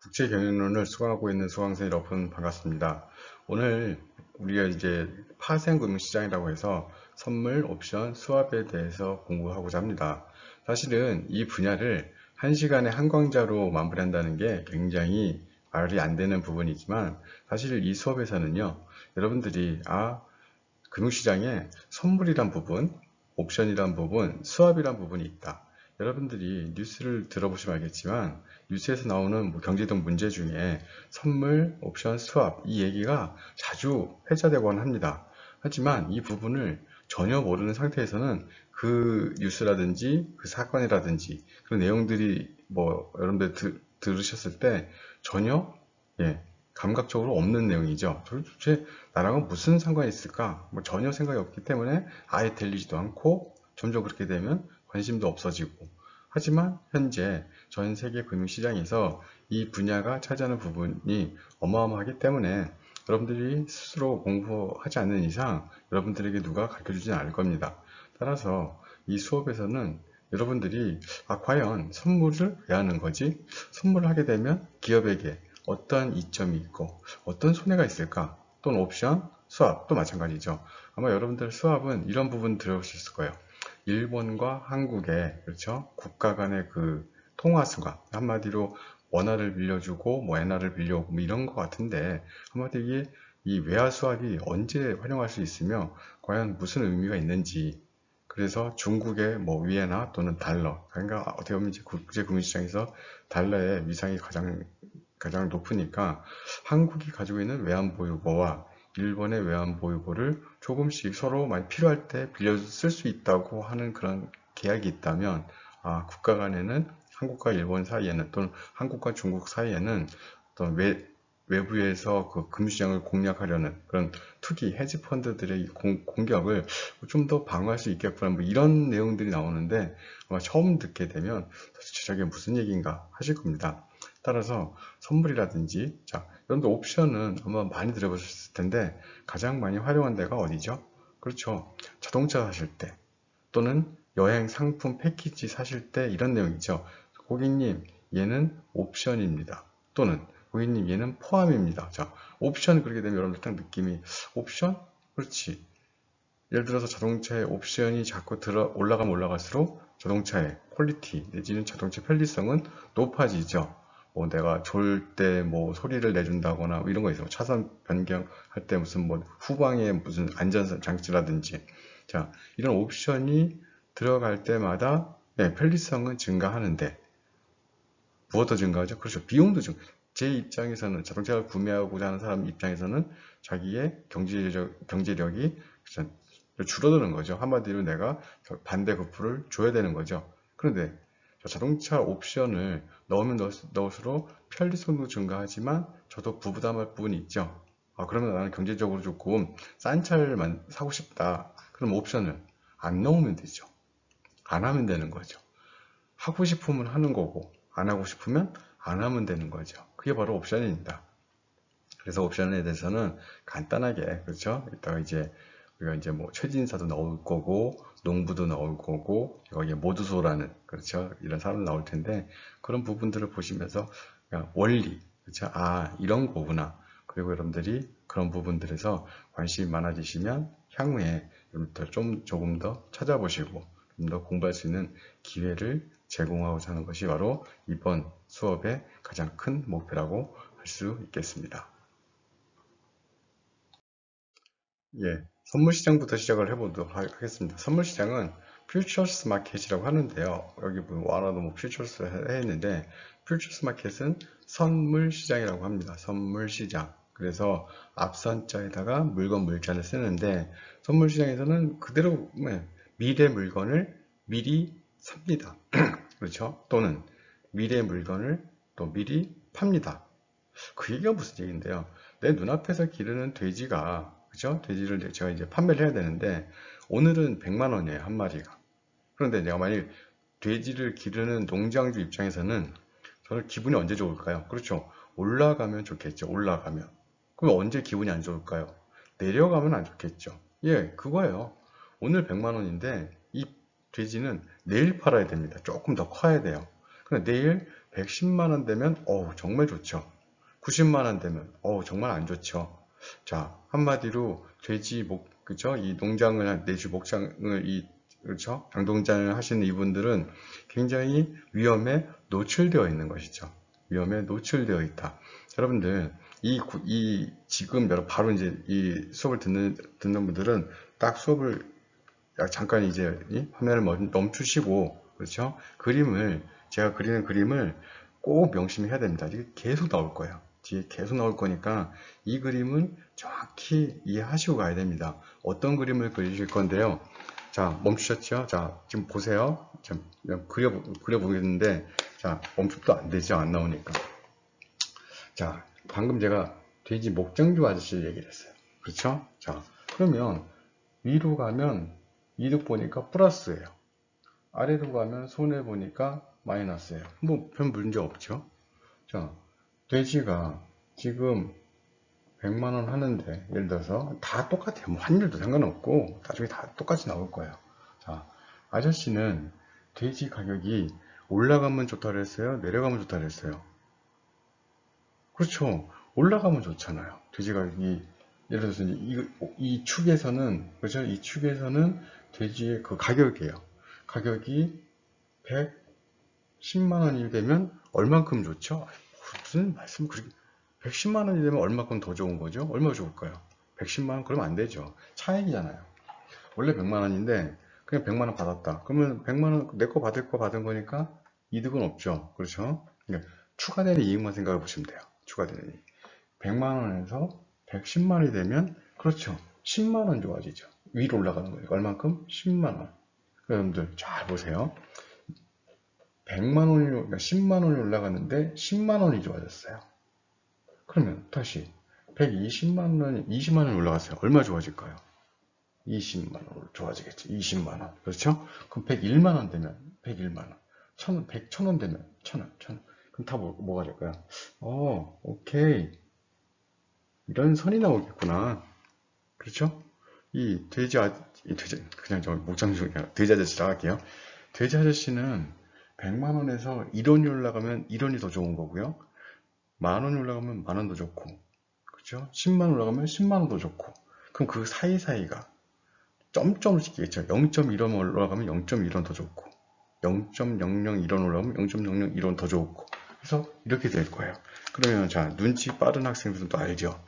국제경영론을 수강하고 있는 수강생 여러분 반갑습니다. 오늘 우리가 이제 파생금융시장이라고 해서 선물, 옵션, 수합에 대해서 공부하고자 합니다. 사실은 이 분야를 한 시간에 한 강좌로 마무리한다는 게 굉장히 말이 안 되는 부분이지만 사실 이 수업에서는요, 여러분들이 금융시장에 선물이란 부분, 옵션이란 부분, 수합이란 부분이 있다. 여러분들이 뉴스를 들어보시면 알겠지만 뉴스에서 나오는 경제적 문제 중에 선물, 옵션, 수합 이 얘기가 자주 회자되곤 합니다. 하지만 이 부분을 전혀 모르는 상태에서는 그 뉴스라든지 그 사건이라든지 그런 내용들이 여러분들 들으셨을 때 전혀 감각적으로 없는 내용이죠. 도대체 나랑은 무슨 상관이 있을까? 전혀 생각이 없기 때문에 아예 들리지도 않고 점점 그렇게 되면 관심도 없어지고. 하지만 현재 전 세계 금융시장에서 이 분야가 차지하는 부분이 어마어마하기 때문에 여러분들이 스스로 공부하지 않는 이상 여러분들에게 누가 가르쳐주지는 않을 겁니다. 따라서 이 수업에서는 여러분들이 과연 선물을 왜 하는 거지? 선물을 하게 되면 기업에게 어떤 이점이 있고 어떤 손해가 있을까? 또는 옵션, 수합도 마찬가지죠. 아마 여러분들 수합은 이런 부분 들어보셨을 거예요. 일본과 한국의 그렇죠? 국가 간의 그 통화수가 한마디로 원화를 빌려주고 엔화를 빌려오고 이런 것 같은데 한마디로 이게 이 외화 수합이 언제 활용할 수 있으며 과연 무슨 의미가 있는지 그래서 중국의 위에나 또는 달러 그러니까 어떻게 보면 이제 국제 금융시장에서 달러의 위상이 가장 높으니까 한국이 가지고 있는 외환보유고와 일본의 외환보유고를 조금씩 서로 많이 필요할 때 빌려 쓸 수 있다고 하는 그런 계약이 있다면 국가 간에는 한국과 일본 사이에는 또는 한국과 중국 사이에는 어떤 외부에서 그 금융시장을 공략하려는 그런 투기, 헤지 펀드들의 공격을 좀 더 방어할 수 있겠구나 이런 내용들이 나오는데 아마 처음 듣게 되면 도대체 저게 무슨 얘기인가 하실 겁니다. 따라서 선물이라든지 여러분들 옵션은 아마 많이 들어보셨을 텐데 가장 많이 활용한 데가 어디죠? 그렇죠. 자동차 사실 때 또는 여행 상품 패키지 사실 때 이런 내용이죠. 고객님 얘는 옵션입니다. 또는 고객님 얘는 포함입니다. 옵션 그렇게 되면 여러분들 딱 느낌이 옵션? 그렇지. 예를 들어서 자동차의 옵션이 자꾸 올라가면 올라갈수록 자동차의 퀄리티 내지는 자동차 편리성은 높아지죠. 내가 졸 때 소리를 내준다거나 이런 거 있어요. 차선 변경할 때 무슨 후방에 무슨 안전 장치라든지 이런 옵션이 들어갈 때마다 편리성은 증가하는데 무엇도 증가하죠? 그렇죠. 비용도 제 입장에서는 자동차를 구매하고자 하는 사람 입장에서는 자기의 경제력이 줄어드는 거죠. 한마디로 내가 반대 거푸를 줘야 되는 거죠. 그런데 자동차 옵션을 넣으면 넣을수록 편리성도 증가하지만 저도 부부담할 부분이 있죠. 그러면 나는 경제적으로 조금 싼 차를 사고 싶다. 그럼 옵션을 안 넣으면 되죠. 안 하면 되는 거죠. 하고 싶으면 하는 거고 안 하고 싶으면 안 하면 되는 거죠. 그게 바로 옵션입니다. 그래서 옵션에 대해서는 간단하게 그렇죠. 이따가 우리가 이제 최진사도 나올 거고 농부도 나올 거고 여기에 모두소라는 그렇죠. 이런 사람도 나올 텐데 그런 부분들을 보시면서 그냥 원리 그렇죠. 이런 거구나. 그리고 여러분들이 그런 부분들에서 관심이 많아지시면 향후에 여러분들 조금 더 찾아보시고 좀 더 공부할 수 있는 기회를 제공하고자 하는 것이 바로 이번 수업의 가장 큰 목표라고 할 수 있겠습니다. 선물 시장부터 시작을 해보도록 하겠습니다. 선물 시장은 퓨처스 마켓이라고 하는데요. 여기 와라도 퓨처스 했는데 퓨처스 마켓은 선물 시장이라고 합니다. 선물 시장. 그래서 앞선자에다가 물건을 쓰는데 선물 시장에서는 그대로 미래 물건을 미리 삽니다. 그렇죠? 또는 미래 물건을 또 미리 팝니다. 그 얘기가 무슨 얘기인데요? 내 눈앞에서 기르는 돼지가, 그죠? 돼지를 제가 이제 판매를 해야 되는데, 오늘은 100만 원이에요, 한 마리가. 그런데 내가 만약 돼지를 기르는 농장주 입장에서는 저는 기분이 언제 좋을까요? 그렇죠. 올라가면 좋겠죠. 올라가면. 그럼 언제 기분이 안 좋을까요? 내려가면 안 좋겠죠. 그거예요. 오늘 100만 원인데 이 돼지는 내일 팔아야 됩니다. 조금 더 커야 돼요. 그런데 내일 110만 원 되면 정말 좋죠. 90만 원 되면 정말 안 좋죠. 자, 한마디로 그죠? 이 농장을 내지 목장을 그렇죠? 양동장을 하시는 이분들은 굉장히 위험에 노출되어 있는 것이죠. 위험에 노출되어 있다. 여러분들, 지금 바로 이제 이 수업을 듣는 분들은 딱 수업을 잠깐 이제 이 화면을 멈추시고, 그렇죠? 제가 그리는 그림을 꼭 명심해야 됩니다. 이게 계속 나올 거예요. 뒤에 계속 나올 거니까 이 그림을 정확히 이해하시고 가야 됩니다. 어떤 그림을 그리실 건데요. 자, 멈추셨죠? 자, 지금 보세요. 그냥 그려보겠는데, 자, 멈춰도 안 되죠? 안 나오니까. 자, 방금 제가 돼지 목장주 아저씨 얘기를 했어요. 그렇죠? 자, 그러면 위로 가면 이득 보니까 플러스예요. 아래로 가면 손해 보니까 마이너스예요. 뭐 별 문제 없죠? 자, 돼지가 지금 100만 원 하는데 예를 들어서 다 똑같아요. 뭐 환율도 상관없고 나중에 다 똑같이 나올 거예요. 자, 아저씨는 돼지 가격이 올라가면 좋다 그랬어요? 내려가면 좋다 그랬어요? 그렇죠. 올라가면 좋잖아요. 돼지 가격이 예를 들어서 이 축에서는 그렇죠? 이 축에서는 돼지의 그 가격이에요. 가격이 110만 원이 되면 얼만큼 좋죠? 무슨 말씀 그렇게 110만 원이 되면 얼마큼 더 좋은 거죠? 얼마 좋을까요? 110만 원 그러면 안 되죠. 차액이잖아요. 원래 100만 원인데 그냥 100만 원 받았다. 그러면 100만 원 내 거 받을 거 받은 거니까 이득은 없죠. 그렇죠? 그러니까 추가되는 이익만 생각해 보시면 돼요. 추가되는 이익. 100만 원에서 110만 원이 되면 그렇죠. 10만 원 좋아지죠. 위로 올라가는 거예요. 얼만큼? 10만 원. 여러분들 잘 보세요. 100만 원이, 그러니까 10만 원이 올라갔는데 10만 원이 좋아졌어요. 그러면 다시 120만 원이 20만 원이 올라갔어요. 얼마 좋아질까요? 20만 원 좋아지겠죠. 20만 원. 그렇죠? 그럼 101만 원 되면 101만 원. 1000원 되면 1000원. 그럼 다 뭐가 될까요? 오케이. 이런 선이 나오겠구나. 그렇죠? 그냥 저 목장주, 돼지 아저씨라 할게요. 돼지 아저씨는 100만 원에서 1원이 올라가면 1원이 더 좋은 거고요. 만 원이 올라가면 만 원 더 좋고, 그렇죠? 10만 원 올라가면 10만 원 더 좋고. 그럼 그 사이사이가 점점을 찍겠죠. 0.1원 올라가면 0.1원 더 좋고, 0.001원 올라가면 0.001원 더 좋고. 그래서 이렇게 될 거예요. 그러면 자, 눈치 빠른 학생들도 알죠?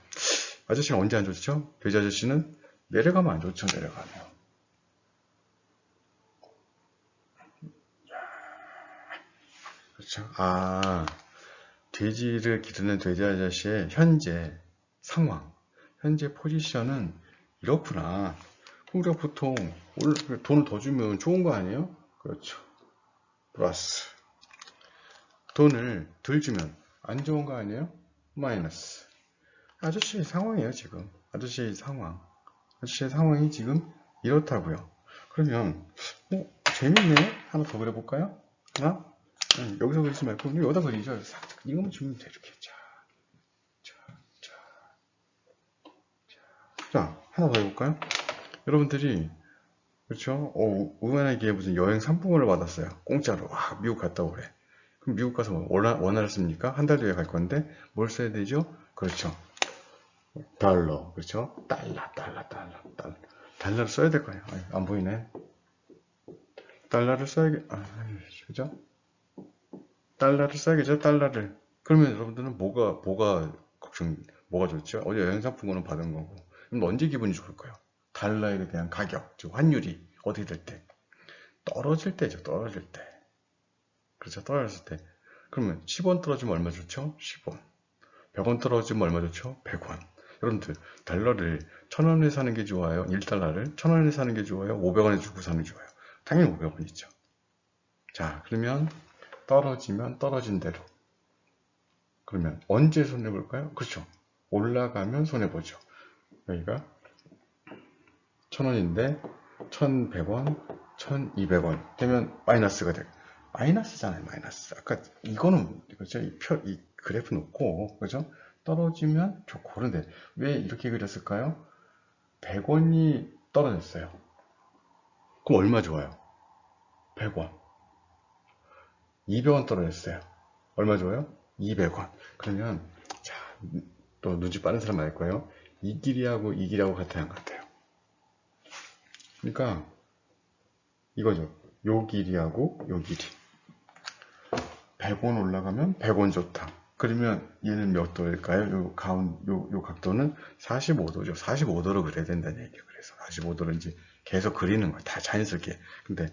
아저씨는 언제 안 좋죠? 돼지 아저씨는 내려가면 안 좋죠. 내려가면. 그렇죠? 돼지를 기르는 돼지 아저씨의 현재 상황, 현재 포지션은 이렇구나. 우리가 보통 돈을 더 주면 좋은 거 아니에요? 그렇죠. 플러스. 돈을 덜 주면 안 좋은 거 아니에요? 마이너스. 아저씨의 상황이에요, 지금. 아저씨의 상황. 아저씨의 상황이 지금 이렇다고요. 그러면 재밌네. 하나 더 그려볼까요? 하나? 여기서 그리지 말고 여기다 그리죠. 이거만 주면 돼. 이렇게. 자, 하나 더 해볼까요? 여러분들이 그렇죠? 우연하게 무슨 여행 상품권을 받았어요. 공짜로. 미국 갔다 오래. 그럼 미국 가서 원화를 씁니까? 한 달 뒤에 갈 건데 뭘 써야 되죠? 그렇죠. 달러. 그렇죠? 달러를 써야 될 거예요. 안 보이네. 달러를 써야겠, 그죠? 달러를 써야겠죠? 달러를. 그러면 여러분들은 뭐가 좋죠? 어제 여행 상품권을 받은 거고. 그럼 언제 기분이 좋을까요? 달러에 대한 가격, 즉 환율이 어떻게 될 때? 떨어질 때죠. 떨어질 때. 그렇죠. 떨어졌을 때. 그러면 10원 떨어지면 얼마 좋죠? 10원. 100원 떨어지면 얼마 좋죠? 100원. 여러분들 달러를 1000원에 사는 게 좋아요? 1달러를 1000원에 사는 게 좋아요? 500원에 주고 사는 게 좋아요? 당연히 500원이죠. 자, 그러면 떨어지면 떨어진 대로. 그러면 언제 손해볼까요? 그렇죠. 올라가면 손해보죠. 여기가 1000원인데 1100원, 1200원 되면 마이너스가 돼요. 마이너스잖아요, 마이너스. 아까 이거는 그렇죠? 이 그래프 놓고 그죠? 떨어지면 좋고. 그런데 왜 이렇게 그렸을까요? 100원이 떨어졌어요. 그럼 얼마 좋아요? 100원. 200원 떨어졌어요. 얼마 줘요? 200원. 그러면 자, 또 눈치 빠른 사람 알 거예요. 이 길이하고 이 길이하고 같아요, 안 같아요? 그러니까 이거죠. 요 길이하고 요 길이. 100원 올라가면 100원 좋다. 그러면 얘는 몇 도일까요? 요 각도는 45도죠. 45도로 그려야 된다는 얘기예요. 그래서 45도로 이제 계속 그리는 거예요. 다 자연스럽게. 근데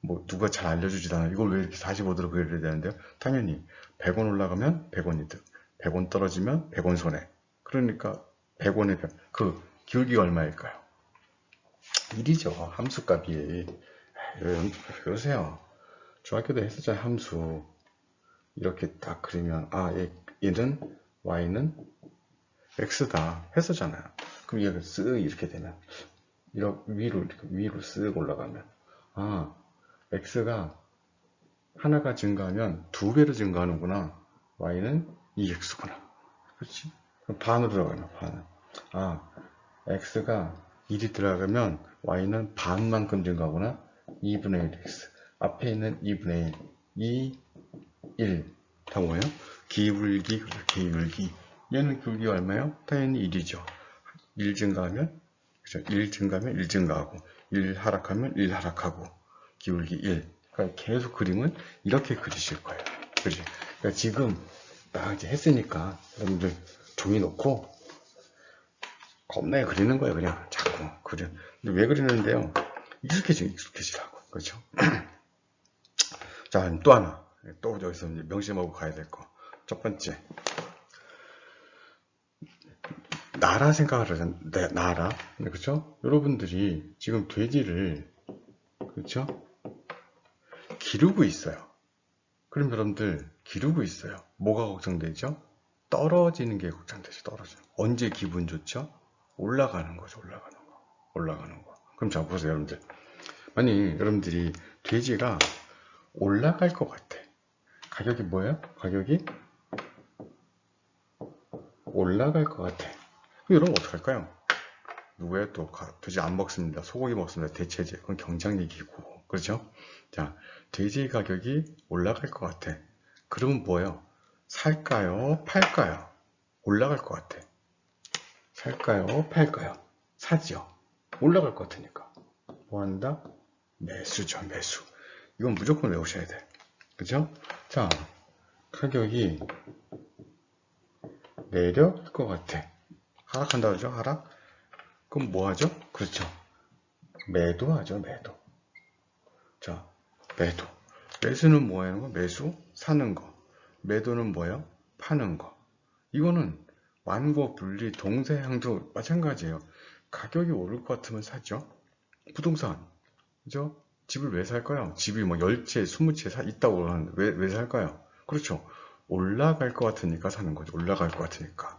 뭐 누가 잘 알려주지도 않아요. 이걸 왜 이렇게 45도로 그려야 되는데요? 당연히 100원 올라가면 100원 이득. 100원 떨어지면 100원 손해. 그러니까 100원의 그 기울기가 얼마일까요? 1이죠. 함수값이. 그러세요. 중학교 때 했었잖아요. 함수. 이렇게 딱 그리면 얘는 y는 x다 했었잖아요. 그럼 얘가 쓱 이렇게 되면 이렇게 위로 쓱 올라가면 x가 하나가 증가하면 2배로 증가하는구나. y는 2x구나. 그렇지? 그럼 반으로 들어가면 반은 x가 1이 들어가면 y는 반만큼 증가하구나. 2분의 1x 앞에 있는 2분의 1 1 다 뭐예요? 기울기. 얘는 기울기가 얼마예요? 당연히 1이죠. 1 증가하면 그죠? 1 증가하면 1 증가하고 1 하락하면 1 하락하고 기울기 1. 그러니까 계속 그림은 이렇게 그리실 거예요. 그지? 그러니까 지금 딱 이제 했으니까 여러분들 종이 놓고 겁나게 그리는 거예요. 그냥 자꾸 그려. 근데 왜 그리는데요? 익숙해지라고. 그렇죠? 자, 또 하나. 또 여기서 이제 명심하고 가야 될 거. 첫 번째. 나라 생각을 하잖아요. 나라. 그렇죠? 여러분들이 지금 돼지를 그렇죠? 기르고 있어요. 그럼 여러분들 기르고 있어요. 뭐가 걱정되죠? 떨어지는 게 걱정되죠. 떨어지는 거. 언제 기분 좋죠? 올라가는 거죠. 올라가는 거. 그럼 자 보세요, 여러분들. 만약 여러분들이 돼지가 올라갈 것 같아. 가격이 뭐예요? 가격이 올라갈 것 같아. 그럼 여러분 어떡할까요? 누구예요? 또 돼지 안 먹습니다. 소고기 먹습니다. 대체제. 그건 경쟁 얘기고. 그렇죠? 자, 돼지 가격이 올라갈 것 같아. 그러면 뭐예요? 살까요? 팔까요? 올라갈 것 같아. 살까요? 팔까요? 사죠. 올라갈 것 같으니까. 뭐 한다? 매수죠, 매수. 이건 무조건 외우셔야 돼. 그죠? 자, 가격이 내려갈 것 같아. 하락한다 그러죠? 하락? 그럼 뭐 하죠? 그렇죠. 매도하죠, 매도. 자, 매도. 매수는 뭐 하는 거? 매수, 사는 거. 매도는 뭐예요? 파는 거. 이거는 완과 분리, 동사형도 마찬가지예요. 가격이 오를 것 같으면 사죠. 부동산. 그죠? 집을 왜 살까요? 집이 뭐 10채, 20채 있다고 하는데 왜 살까요? 그렇죠. 올라갈 것 같으니까 사는 거죠. 올라갈 것 같으니까.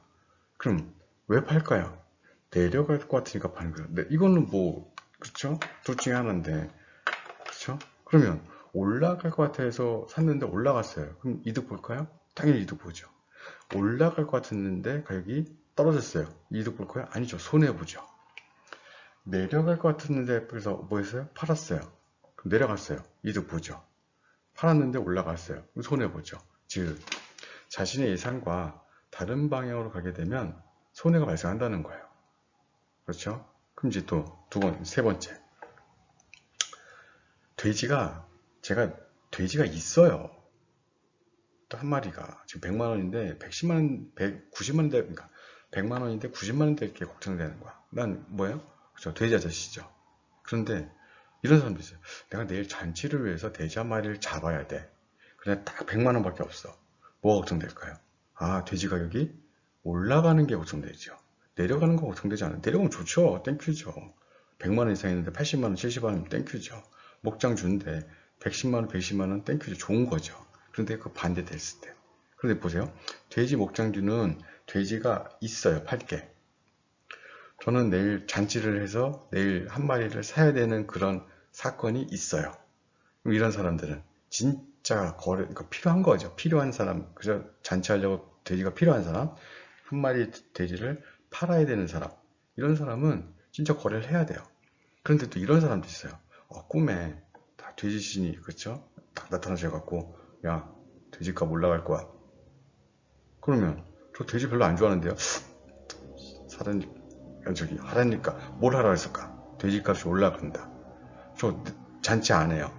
그럼 왜 팔까요? 내려갈 것 같으니까 파는 거예요. 네, 이거는 뭐 그렇죠? 둘 중에 하나인데 그렇죠? 그러면 올라갈 것 같아서 샀는데 올라갔어요. 그럼 이득 볼까요? 당연히 이득 보죠. 올라갈 것 같았는데 가격이 떨어졌어요. 이득 볼 거예요? 아니죠. 손해보죠. 내려갈 것 같았는데 그래서 뭐 했어요? 팔았어요. 그럼 내려갔어요. 이득 보죠. 팔았는데 올라갔어요. 손해보죠. 즉 자신의 예상과 다른 방향으로 가게 되면 손해가 발생한다는 거예요. 그렇죠? 그럼 이제 또 세 번째. 돼지가 있어요. 또 한 마리가 지금 100만 원인데 110만 원, 90만 원대, 그러니까 100만 원인데 90만 원대 이렇게 걱정되는 거야. 난 뭐예요? 그렇죠? 돼지 아저씨죠. 그런데 이런 사람도 있어요. 내가 내일 잔치를 위해서 돼지 한 마리를 잡아야 돼. 그냥 딱 100만 원밖에 없어. 뭐가 걱정될까요? 돼지 가격이 올라가는 게 걱정되죠. 내려가는 거 걱정되지 않아요. 내려가면 좋죠. 땡큐죠. 100만 원 이상 있는데 80만 원, 70만 원 땡큐죠. 목장 주는데 110만 원, 110만 원 땡큐죠. 좋은 거죠. 그런데 그 반대 됐을 때. 그런데 보세요. 돼지 목장주는 돼지가 있어요. 팔게. 저는 내일 잔치를 해서 내일 한 마리를 사야 되는 그런 사건이 있어요. 그럼 이런 사람들은 진짜 그러니까 필요한 거죠. 필요한 사람, 그저 잔치하려고 돼지가 필요한 사람, 한 마리 돼지를 팔아야 되는 사람, 이런 사람은 진짜 거래를 해야 돼요. 그런데 또 이런 사람도 있어요. 꿈에 다 돼지 신이, 그렇죠? 딱 나타나셔갖고, 야, 돼지값 올라갈 거야. 그러면 저 돼지 별로 안 좋아하는데요. 하라니까 뭘 하라 했을까? 돼지값이 올라간다. 저 잔치 안 해요.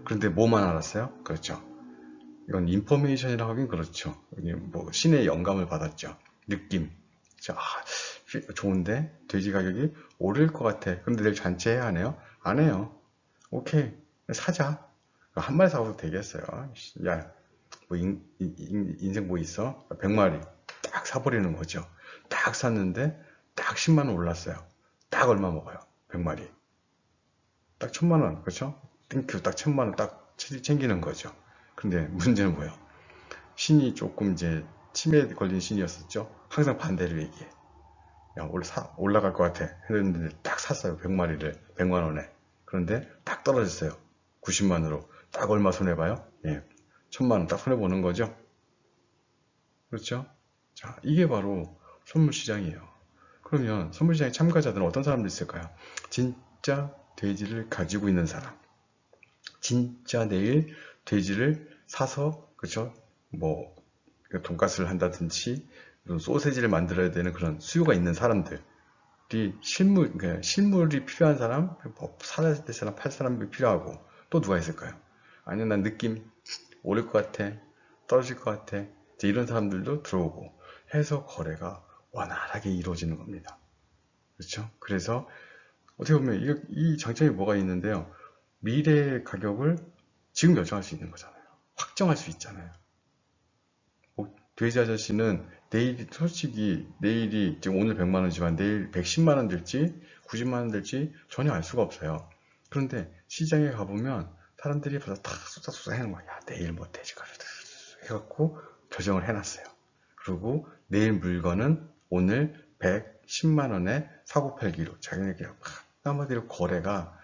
그런데 뭐만 알았어요? 그렇죠. 이건 인포메이션이라고 하긴 그렇죠. 여기 뭐 신의 영감을 받았죠. 느낌. 자, 좋은데 돼지 가격이 오를 것 같아. 그런데 내일 잔치해야 하네요? 안 해요. 오케이, 사자. 한 마리 사도 되겠어요. 야, 뭐 인생 뭐 있어? 100마리 딱 사버리는 거죠. 딱 샀는데 딱 10만 원 올랐어요. 딱 얼마 먹어요? 100마리. 딱 1000만 원, 그렇죠? 땡큐, 딱 1000만 원 딱 챙기는 거죠. 근데 문제는 뭐예요? 신이 조금 이제 치매에 걸린 신이었었죠. 항상 반대를 얘기해. 야, 올라갈 것 같아. 했는데 딱 샀어요. 100마리를 100만 원에. 그런데 딱 떨어졌어요. 90만으로. 딱 얼마 손해봐요? 예. 1000만 원 딱 손해보는 거죠. 그렇죠? 자, 이게 바로 선물시장이에요. 그러면 선물시장 참가자들은 어떤 사람들이 있을까요? 진짜 돼지를 가지고 있는 사람. 진짜 내일 돼지를 사서, 그쵸? 뭐, 돈가스를 한다든지, 소세지를 만들어야 되는 그런 수요가 있는 사람들이 실물이 필요한 사람, 뭐 사야 될 사람, 팔 사람이 필요하고, 또 누가 있을까요? 아니면 난 느낌, 오를 것 같아, 떨어질 것 같아, 이제 이런 사람들도 들어오고 해서 거래가 원활하게 이루어지는 겁니다. 그렇죠? 그래서 어떻게 보면 이 장점이 뭐가 있는데요. 미래의 가격을 지금 결정할 수 있는 거잖아요. 확정할 수 있잖아요. 돼지 아저씨는 솔직히 내일이 지금 오늘 100만 원이지만 내일 110만 원 될지 90만 원 될지 전혀 알 수가 없어요. 그런데 시장에 가보면 사람들이 벌써 다 쏟아쏟아 해놓은 거야. 야, 내일 뭐 돼지가 해갖고 조정을 해놨어요. 그리고 내일 물건은 오늘 110만 원에 사고 팔기로 자기네끼리 한마디로 거래가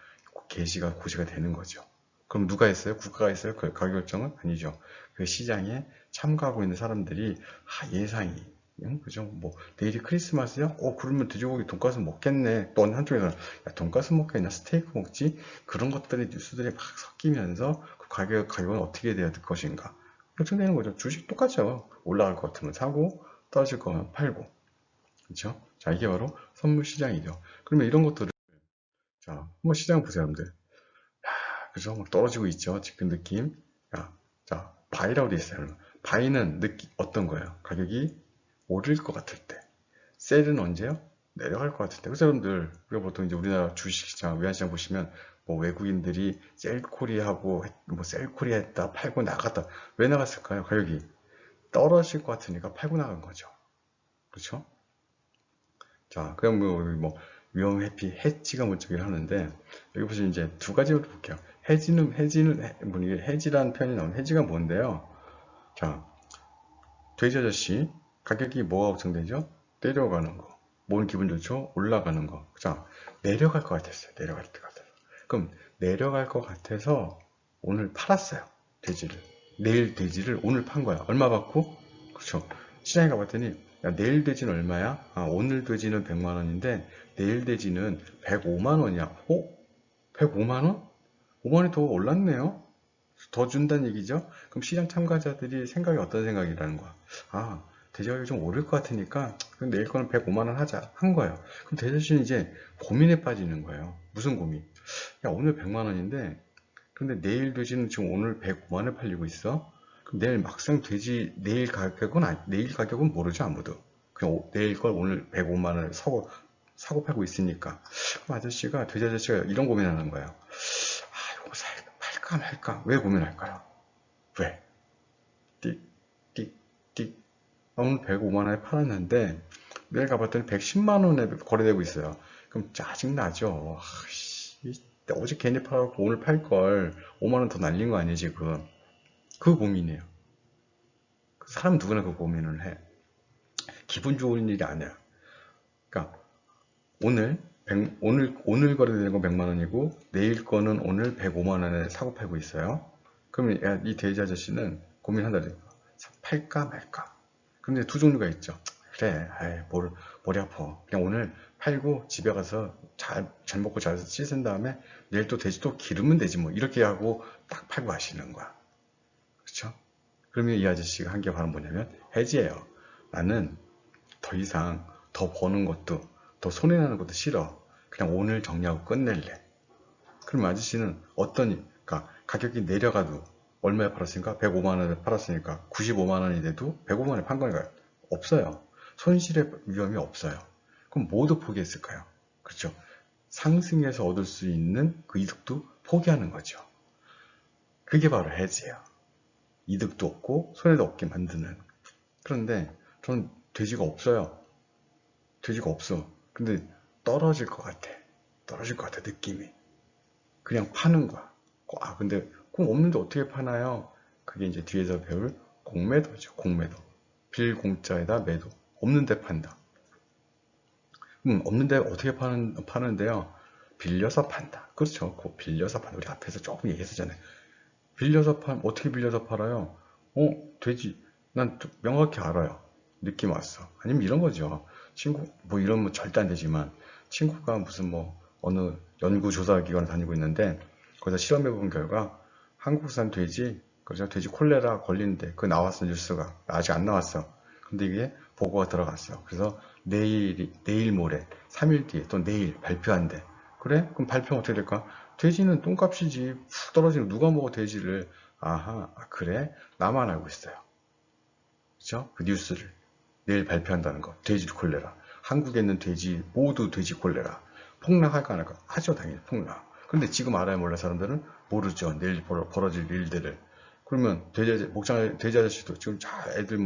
게시가 고시가 되는 거죠. 그럼 누가 했어요? 국가가 했어요? 그 가격 결정은? 아니죠. 그 시장에 참가하고 있는 사람들이 예상이 그죠? 뭐 내일이 크리스마스야? 그러면 돼지고기 돈가스 먹겠네. 또 한쪽에서는 야, 돈가스 먹겠냐? 스테이크 먹지? 그런 것들이 뉴스들이 막 섞이면서 그 가격은 어떻게 돼야 될 것인가? 결정되는 거죠. 주식 똑같죠. 올라갈 것 같으면 사고 떨어질 거면 팔고. 그렇죠? 자, 이게 바로 선물 시장이죠. 그러면 이런 것들을 자, 한번 시장 보세요, 여러분들. 그죠? 막 떨어지고 있죠. 지금 느낌. 자, 바이라고 돼 있어요. 바이는 어떤 거예요? 가격이 오를 것 같을 때. 셀은 언제요? 내려갈 것 같을 때. 그래서 여러분들, 우리가 보통 이제 우리나라 주식시장, 외환시장 보시면 뭐 외국인들이 셀코리하고 뭐 셀코리아 했다, 팔고 나갔다. 왜 나갔을까요? 가격이 떨어질 것 같으니까 팔고 나간 거죠. 그렇죠? 자, 그럼 뭐 위험 회피, 해지가 뭔지를 하는데 여기 보시면 이제 두 가지로 볼게요. 해지라는 표현이 나오는 해지가 뭔데요? 자, 돼지 아저씨 가격이 뭐가 걱정되죠? 내려가는 거. 뭔 기분 좋죠? 올라가는 거. 자, 내려갈 것 같았어요. 내려갈 것 같아서. 그럼 내려갈 것 같아서 오늘 팔았어요. 돼지를. 내일 돼지를 오늘 판 거야. 얼마 받고? 그렇죠. 시장에 가봤더니 야, 내일 돼지는 얼마야? 오늘 돼지는 100만 원인데 내일 돼지는 105만 원이야. 105만 원? 5만 원이 더 올랐네요. 더 준다는 얘기죠. 그럼 시장 참가자들이 생각이 어떤 생각이라는 거야? 돼지 가격이 좀 오를 것 같으니까 그럼 내일 거는 105만 원 하자 한 거예요. 그럼 돼지는 이제 고민에 빠지는 거예요. 무슨 고민? 야, 오늘 100만 원인데 근데 내일 돼지는 지금 오늘 105만 원에 팔리고 있어. 그럼 내일 막상 내일 가격은 모르죠, 아무도. 그냥 내일 걸 오늘 105만 원에 사고 팔고 있으니까. 그럼 돼지 아저씨가 이런 고민하는 거예요. 이거 팔까 말까? 왜 고민할까요? 왜? 띡, 띡, 띡. 오늘 105만 원에 팔았는데 내일 가봤더니 110만 원에 거래되고 있어요. 그럼 짜증나죠. 어제 괜히 팔았고 오늘 팔 걸 5만 원 더 날린 거 아니에요, 지금. 그 고민이에요. 사람 누구나 그 고민을 해. 기분 좋은 일이 아니야. 그러니까 오늘 거래되는 건 100만 원이고 내일 거는 오늘 105만 원에 사고 팔고 있어요. 그러면 이 돼지 아저씨는 고민한다. 팔까 말까. 근데 두 종류가 있죠. 그래, 머리 아파. 그냥 오늘 팔고 집에 가서 잘 먹고 잘 씻은 다음에 내일 또 돼지 또 기르면 되지 뭐. 이렇게 하고 딱 팔고 하시는 거야. 그렇죠? 그러면 이 아저씨가 한 게 바로 뭐냐면 해지예요. 나는 더 이상 더 버는 것도 더 손해나는 것도 싫어. 그냥 오늘 정리하고 끝낼래. 그럼 아저씨는 그러니까 가격이 내려가도 얼마에 팔았으니까 105만 원에 팔았으니까 95만 원이 돼도 105만 원에 판 거니까 없어요. 손실의 위험이 없어요. 그럼 모두 포기했을까요? 그렇죠. 상승해서 얻을 수 있는 그 이득도 포기하는 거죠. 그게 바로 해지예요. 이득도 없고 손해도 없게 만드는. 그런데 저는 돼지가 없어요. 돼지가 없어. 근데 떨어질 것 같아. 떨어질 것 같아, 느낌이. 그냥 파는 거야. 근데 공 없는데 어떻게 파나요? 그게 이제 뒤에서 배울 공매도죠. 공매도. 빌공짜에다 매도. 없는데 판다. 없는데 어떻게 파는데요? 빌려서 판다. 그렇죠. 빌려서 판다. 우리 앞에서 조금 얘기했었잖아요. 어떻게 빌려서 팔아요? 돼지. 난 명확히 알아요. 느낌 왔어. 아니면 이런 거죠. 친구, 뭐 이러면 절대 안 되지만, 친구가 무슨 어느 연구조사기관에 다니고 있는데, 거기서 실험해 본 결과, 한국산 돼지, 그죠? 돼지 콜레라 걸리는데, 그 나왔어, 뉴스가. 아직 안 나왔어. 근데 이게 보고가 들어갔어. 그래서 내일 모레, 3일 뒤에, 또 내일 발표한대. 그래? 그럼 발표는 어떻게 될까? 돼지는 똥값이지. 푹 떨어지는 누가 먹어 돼지를. 아하, 그래? 나만 알고 있어요. 그죠? 그 뉴스를. 내일 발표한다는 거. 돼지 콜레라. 한국에 있는 돼지, 모두 돼지 콜레라. 폭락할까 안 할까? 하죠, 당연히 폭락. 근데 지금 알아야 몰라 사람들은 모르죠. 내일 벌어질 일들을. 그러면 돼지 아저씨도 지금 애들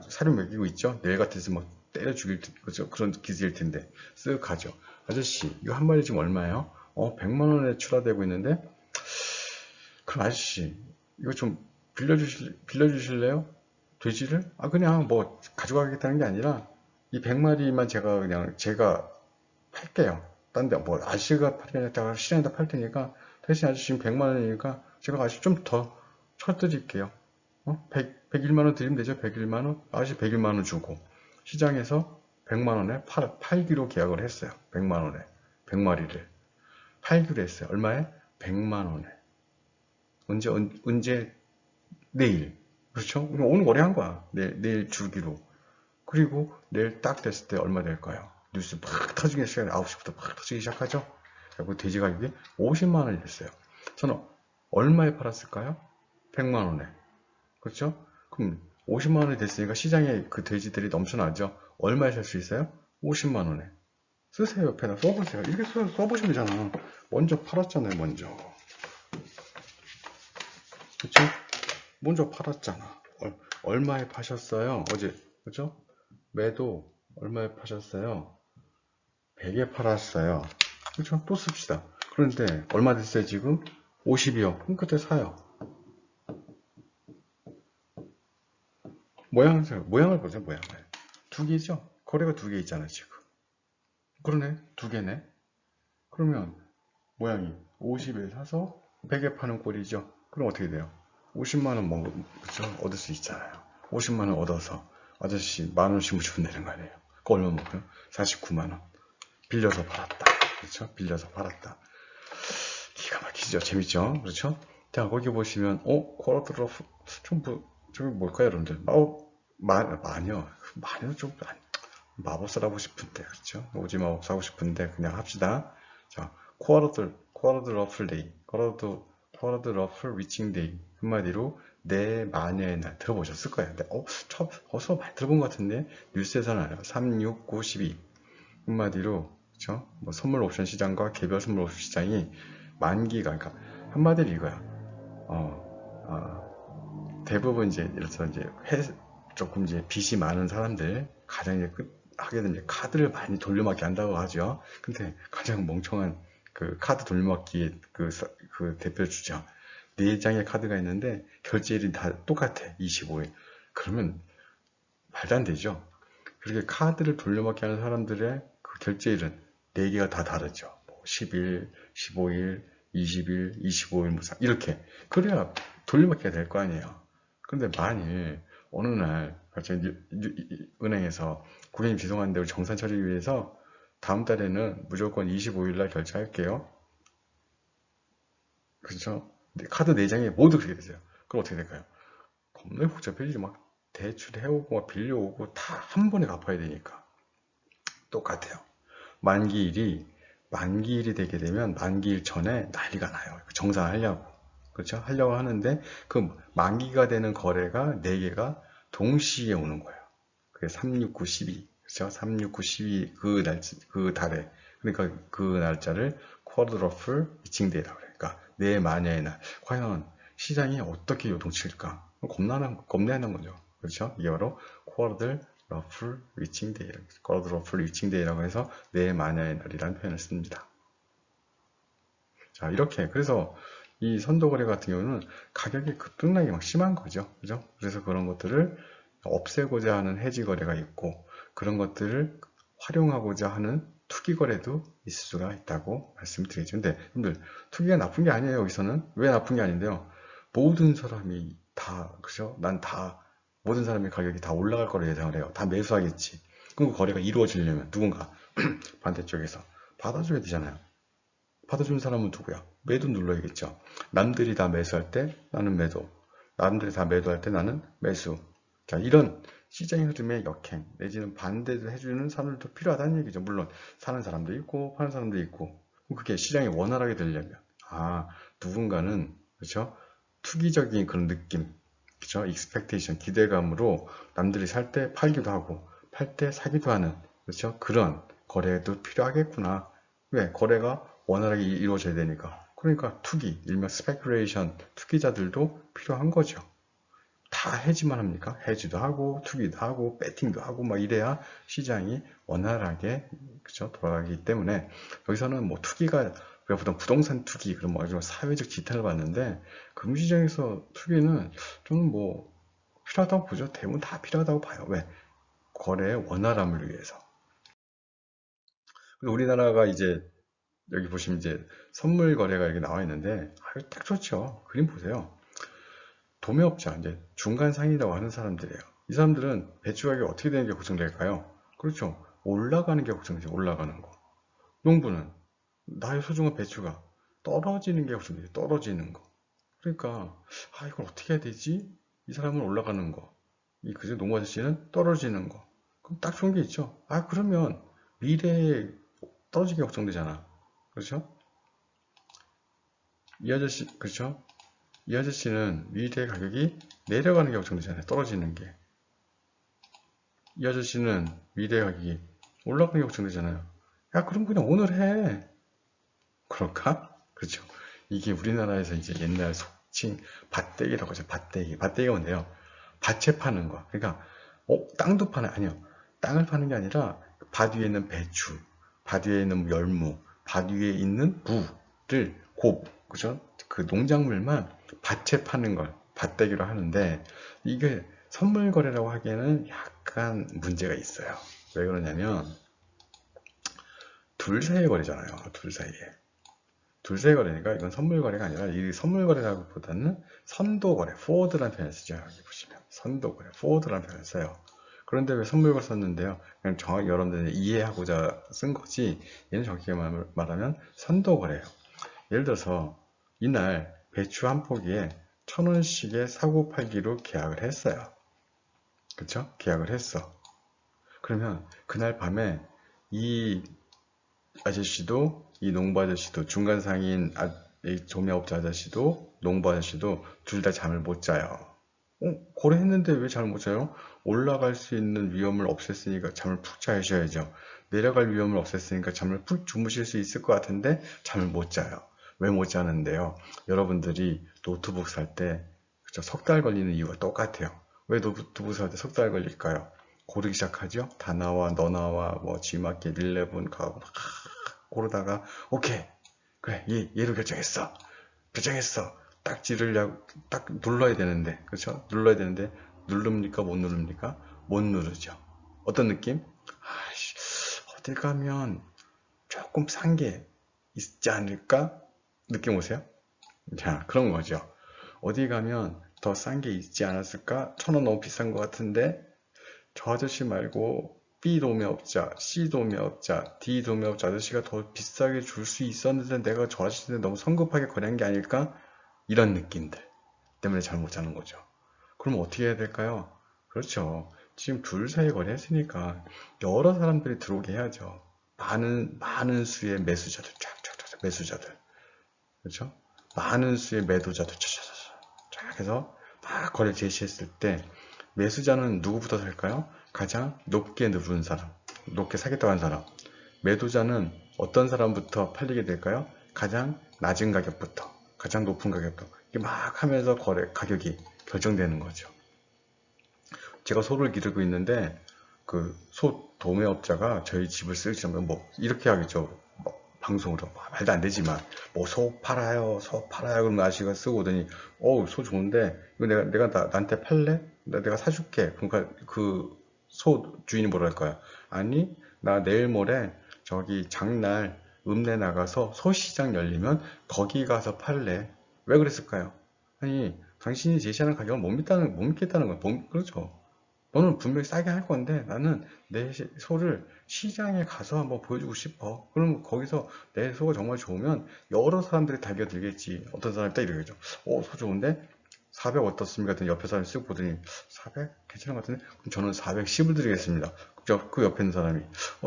사료 먹이고 있죠? 내일 같아서 때려 죽일, 그죠? 그런 기세일 텐데. 쓱 가죠. 아저씨, 이거 한 마리 지금 얼마예요? 100만 원에 출하되고 있는데, 그럼 아저씨, 이거 좀 빌려주실래요? 돼지를? 그냥 가져가겠다는 게 아니라, 이 100마리만 제가 팔게요. 딴 데, 아저씨가 팔 게 아니라 시장에다 팔 테니까, 대신 아저씨 지금 100만 원이니까, 제가 아저씨 좀 더 쳐드릴게요. 101만 원 드리면 되죠? 101만 원? 아저씨 101만 원 주고, 시장에서 100만 원에 팔기로 계약을 했어요. 100만 원에. 100마리를. 팔기로 했어요. 얼마에? 100만 원에. 언제? 내일. 그렇죠? 오늘 거래한 거야. 내일 주기로. 그리고 내일 딱 됐을 때 얼마 될까요? 뉴스 팍 터지기 시작해. 9시부터 팍 터지기 시작하죠? 그리고 돼지 가격이 50만 원이 됐어요. 저는 얼마에 팔았을까요? 100만 원에. 그렇죠? 그럼 50만 원이 됐으니까 시장에 그 돼지들이 넘쳐나죠? 얼마에 살 수 있어요? 50만 원에. 쓰세요. 옆에다 써보세요. 이렇게 써보시면 되잖아. 먼저 팔았잖아요, 먼저. 그쵸? 먼저 팔았잖아. 얼마에 파셨어요? 어제, 그죠? 매도 얼마에 파셨어요? 100에 팔았어요. 그죠? 또 씁시다. 그런데 얼마 됐어요, 지금? 50이요. 그럼 그때 사요. 모양을 보세요, 모양을. 두 개죠? 거래가 두 개 있잖아, 지금. 그러네, 두 개네. 그러면 모양이 50에 사서 100에 파는 꼴이죠. 그럼 어떻게 돼요? 50만 원 그쵸? 얻을 수 있잖아요. 50만 원 얻어서 아저씨 만 원씩 주면 되는 거 아니에요. 그거 얼마 먹어요? 49만 원. 빌려서 팔았다. 그렇죠? 빌려서 팔았다. 기가 막히죠? 재밌죠? 그렇죠? 자, 거기 보시면 쿼드러프 저기 뭘까요, 여러분들? 마녀는 좀 마법사 하고 싶은데, 그렇죠? 오지 마법사 하고 싶은데 그냥 합시다. 자, 쿼드 러플 데이, 쿼드 러플 위칭 데이. 한마디로 내 마녀의 날 들어보셨을 거예요. 근데 어서 많이 들어본 것 같은데 뉴스에서 나요. 3, 6, 9, 12. 한마디로 그렇죠? 선물 옵션 시장과 개별 선물 옵션 시장이 만기가, 그러니까 한마디로 이거야. 대부분 이제 조금 이제 빚이 많은 사람들 가장 이제 하게 되면 카드를 많이 돌려막기 한다고 하죠. 근데 가장 멍청한 그 카드 돌려막기의 그 대표 주죠. 4장의 카드가 있는데 결제일이 다 똑같아. 25일. 그러면 말도 안 되죠. 그렇게 카드를 돌려막기 하는 사람들의 그 결제일은 4개가 다 다르죠. 10일, 15일, 20일, 25일, 이렇게. 그래야 돌려막기가 될 거 아니에요. 근데 만일 어느 날 갑자기 은행에서 고객님 죄송한데 우리 정산 처리 위해서 다음 달에는 무조건 25일 날 결제할게요. 그렇죠? 카드 4장이 모두 그렇게 되세요. 그럼 어떻게 될까요? 겁나 복잡해지죠. 막 대출해오고 막 빌려오고 다 한 번에 갚아야 되니까. 똑같아요. 만기일이 되게 되면 만기일 전에 난리가 나요. 정산하려고. 그렇죠? 하려고 하는데 그 만기가 되는 거래가 4개가 동시에 오는 거예요. 그게 369, 12. 그렇죠? 369, 12 그 달에. 그러니까 그 날짜를 쿼드러플 위칭데이라고 그래요. 그러니까 네 마녀의 날. 과연 시장이 어떻게 요동칠까? 겁내는 거죠. 그렇죠? 이게 바로 쿼드러플 위칭데이라고 해서 네 마녀의 날이라는 표현을 씁니다. 자, 이렇게. 그래서 이 선도거래 같은 경우는 가격이 급등락이 막 심한 거죠. 그죠? 그래서 그런 것들을 없애고자 하는 해지 거래가 있고, 그런 것들을 활용하고자 하는 투기 거래도 있을 수가 있다고 말씀드리죠. 근데 여러분들, 투기가 나쁜 게 아니에요. 여기서는. 왜 나쁜 게 아닌데요. 모든 사람이 다, 그죠? 모든 사람의 가격이 다 올라갈 거로 예상을 해요. 다 매수하겠지. 그럼 그 거래가 이루어지려면 누군가 반대쪽에서 받아줘야 되잖아요. 받아준 사람은 누구야? 매도 눌러야겠죠. 남들이 다 매수할 때 나는 매도. 남들이 다 매도할 때 나는 매수. 자, 이런 시장의 흐름의 역행, 내지는 반대도 해주는 사람들도 필요하다는 얘기죠. 물론, 사는 사람도 있고, 파는 사람도 있고. 그게 시장이 원활하게 되려면, 누군가는, 그렇죠? 투기적인 그런 느낌, 그렇죠? expectation, 기대감으로 남들이 살 때 팔기도 하고, 팔 때 사기도 하는, 그렇죠? 그런 거래도 필요하겠구나. 왜? 거래가 원활하게 이루어져야 되니까. 그러니까 투기, 일명 스페큘레이션, 투기자들도 필요한 거죠. 다 해지만 합니까? 해지도 하고, 투기도 하고, 배팅도 하고, 막 이래야 시장이 원활하게, 그쵸? 돌아가기 때문에, 여기서는 뭐 투기가, 우리가 보통 부동산 투기, 그런 뭐 사회적 지탄을 받는데, 금시장에서 투기는 저는 뭐, 필요하다고 보죠. 대부분 다 필요하다고 봐요. 왜? 거래의 원활함을 위해서. 우리나라가 이제 여기 보시면 이제 선물 거래가 이렇게 나와 있는데 딱 좋죠. 그림 보세요. 도매업자, 이제 중간 상인이라고 하는 사람들이에요. 이 사람들은 배추 가격이 어떻게 되는 게 걱정될까요? 그렇죠. 올라가는 게 걱정되죠. 올라가는 거. 농부는 나의 소중한 배추가 떨어지는 게 걱정되죠. 떨어지는 거. 그러니까 이걸 어떻게 해야 되지? 이 사람은 올라가는 거. 그죠? 농부 아저씨는 떨어지는 거. 그럼 딱 좋은 게 있죠. 그러면 미래에 떨어지게 걱정되잖아. 그렇죠? 이 아저씨, 그렇죠? 이 아저씨는 미래 가격이 내려가는 게 걱정되잖아요. 떨어지는 게. 이 아저씨는 미래 가격이 올라가는 게 걱정되잖아요. 그럼 그냥 오늘 해. 그럴까? 그렇죠. 이게 우리나라에서 이제 옛날 속칭 밭대기라고 하죠. 밭대기. 밭대기가 뭔데요? 밭에 파는 거. 그러니까, 땅도 파는, 아니요. 땅을 파는 게 아니라 밭 위에 있는 배추, 밭 위에 있는 열무, 밭 위에 있는 무를 그죠? 그 농작물만 밭에 파는 걸 밭대기로 하는데 이게 선물 거래라고 하기에는 약간 문제가 있어요. 왜 그러냐면 둘 사이의 거래잖아요. 둘 사이에. 둘 사이의 거래니까 이건 선물 거래가 아니라 이 선물 거래라고 보다는 선도 거래, forward라는 표현을 쓰죠. 여기 보시면 선도 거래, forward라는 표현을 써요. 그런데 왜 선물 거래 썼는데요? 그냥 정확히 여러분들이 이해하고자 쓴 거지 얘는 정확히 말하면 선도 거래예요. 예를 들어서 이날 배추 한 포기에 1,000원씩의 사고 팔기로 계약을 했어요. 그쵸? 계약을 했어. 그러면 그날 밤에 이 아저씨도 이 농부 아저씨도 중간 상인 이 조매업자 아저씨도 농부 아저씨도 둘 다 잠을 못 자요. 거래했는데 왜 잠을 못 자요? 올라갈 수 있는 위험을 없앴으니까 잠을 푹 자셔야죠. 내려갈 위험을 없앴으니까 잠을 푹 주무실 수 있을 것 같은데 잠을 못 자요. 왜 못 자는데요? 여러분들이 노트북 살 때 석 달 걸리는 이유가 똑같아요. 왜 노트북 살 때 석 달 걸릴까요? 고르기 시작하죠? 다 나와, 너 나와, 뭐 G마켓 11 가고 막 고르다가 오케이, 그래, 얘로 결정했어. 딱 지르려고 딱 눌러야 되는데, 그렇죠? 눌러야 되는데 누릅니까? 못 누릅니까? 못 누르죠. 어떤 느낌? 어딜 가면 조금 싼 게 있지 않을까? 느낌 오세요? 자, 그런 거죠. 어디 가면 더 싼 게 있지 않았을까? 1,000원 너무 비싼 것 같은데 저 아저씨 말고 B 도매업자, C 도매업자, D 도매업자 아저씨가 더 비싸게 줄 수 있었는데 내가 저 아저씨한테 너무 성급하게 거래한 게 아닐까? 이런 느낌들 때문에 잠 못 자는 거죠. 그럼 어떻게 해야 될까요? 그렇죠. 지금 둘 사이 거래했으니까 여러 사람들이 들어오게 해야죠. 많은 수의 매수자들, 쫙쫙쫙 매수자들. 그렇죠? 많은 수의 매도자들, 쫙 해서 막 거래 제시했을 때 매수자는 누구부터 살까요? 가장 높게 누른 사람, 높게 사겠다고 한 사람. 매도자는 어떤 사람부터 팔리게 될까요? 가장 낮은 가격부터, 가장 높은 가격부터. 이렇게 막 하면서 거래 가격이 결정되는 거죠. 제가 소를 기르고 있는데 그 소 도매업자가 저희 집을 쓸지면 뭐 이렇게 하겠죠. 뭐 방송으로 뭐 말도 안 되지만 뭐 소 팔아요, 소 팔아요. 그러면 아저씨가 쓰고 오더니 소 좋은데 이거 내가 나한테 팔래? 내가 사줄게. 그러니까 그 소 주인이 뭐라 할 거야? 아니 나 내일 모레 저기 장날 읍내 나가서 소시장 열리면 거기 가서 팔래. 왜 그랬을까요? 아니 당신이 제시하는 가격을 못 믿겠다는 거야. 그렇죠. 너는 분명히 싸게 할 건데 나는 내 소를 시장에 가서 한번 보여주고 싶어. 그럼 거기서 내 소가 정말 좋으면 여러 사람들이 달겨들겠지. 어떤 사람이 딱 이러겠죠. 소 좋은데 400 어떻습니까? 했더니 옆에 사람이 쓱 보더니 400? 괜찮은 것 같은데? 그럼 저는 410을 드리겠습니다. 그 옆에 있는 사람이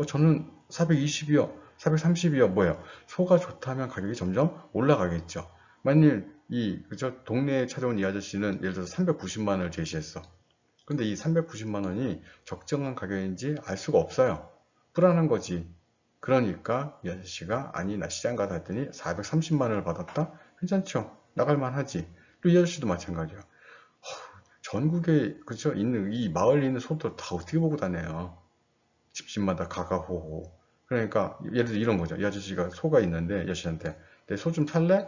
저는 420이요. 430이요. 뭐예요? 소가 좋다면 가격이 점점 올라가겠죠. 만일 그죠? 동네에 찾아온 이 아저씨는 예를 들어서 390만 원을 제시했어. 근데 이 390만 원이 적정한 가격인지 알 수가 없어요. 불안한 거지. 그러니까 이 아저씨가 아니 나 시장 가다 했더니 430만 원을 받았다? 괜찮죠? 나갈만 하지. 또 이 아저씨도 마찬가지야. 전국에 그죠? 있는 이 마을에 있는 소들 다 어떻게 보고 다녀요. 집집마다 가가호호. 그러니까 예를 들어 이런 거죠. 이 아저씨가 소가 있는데 이 아저씨한테 내 소 좀 살래?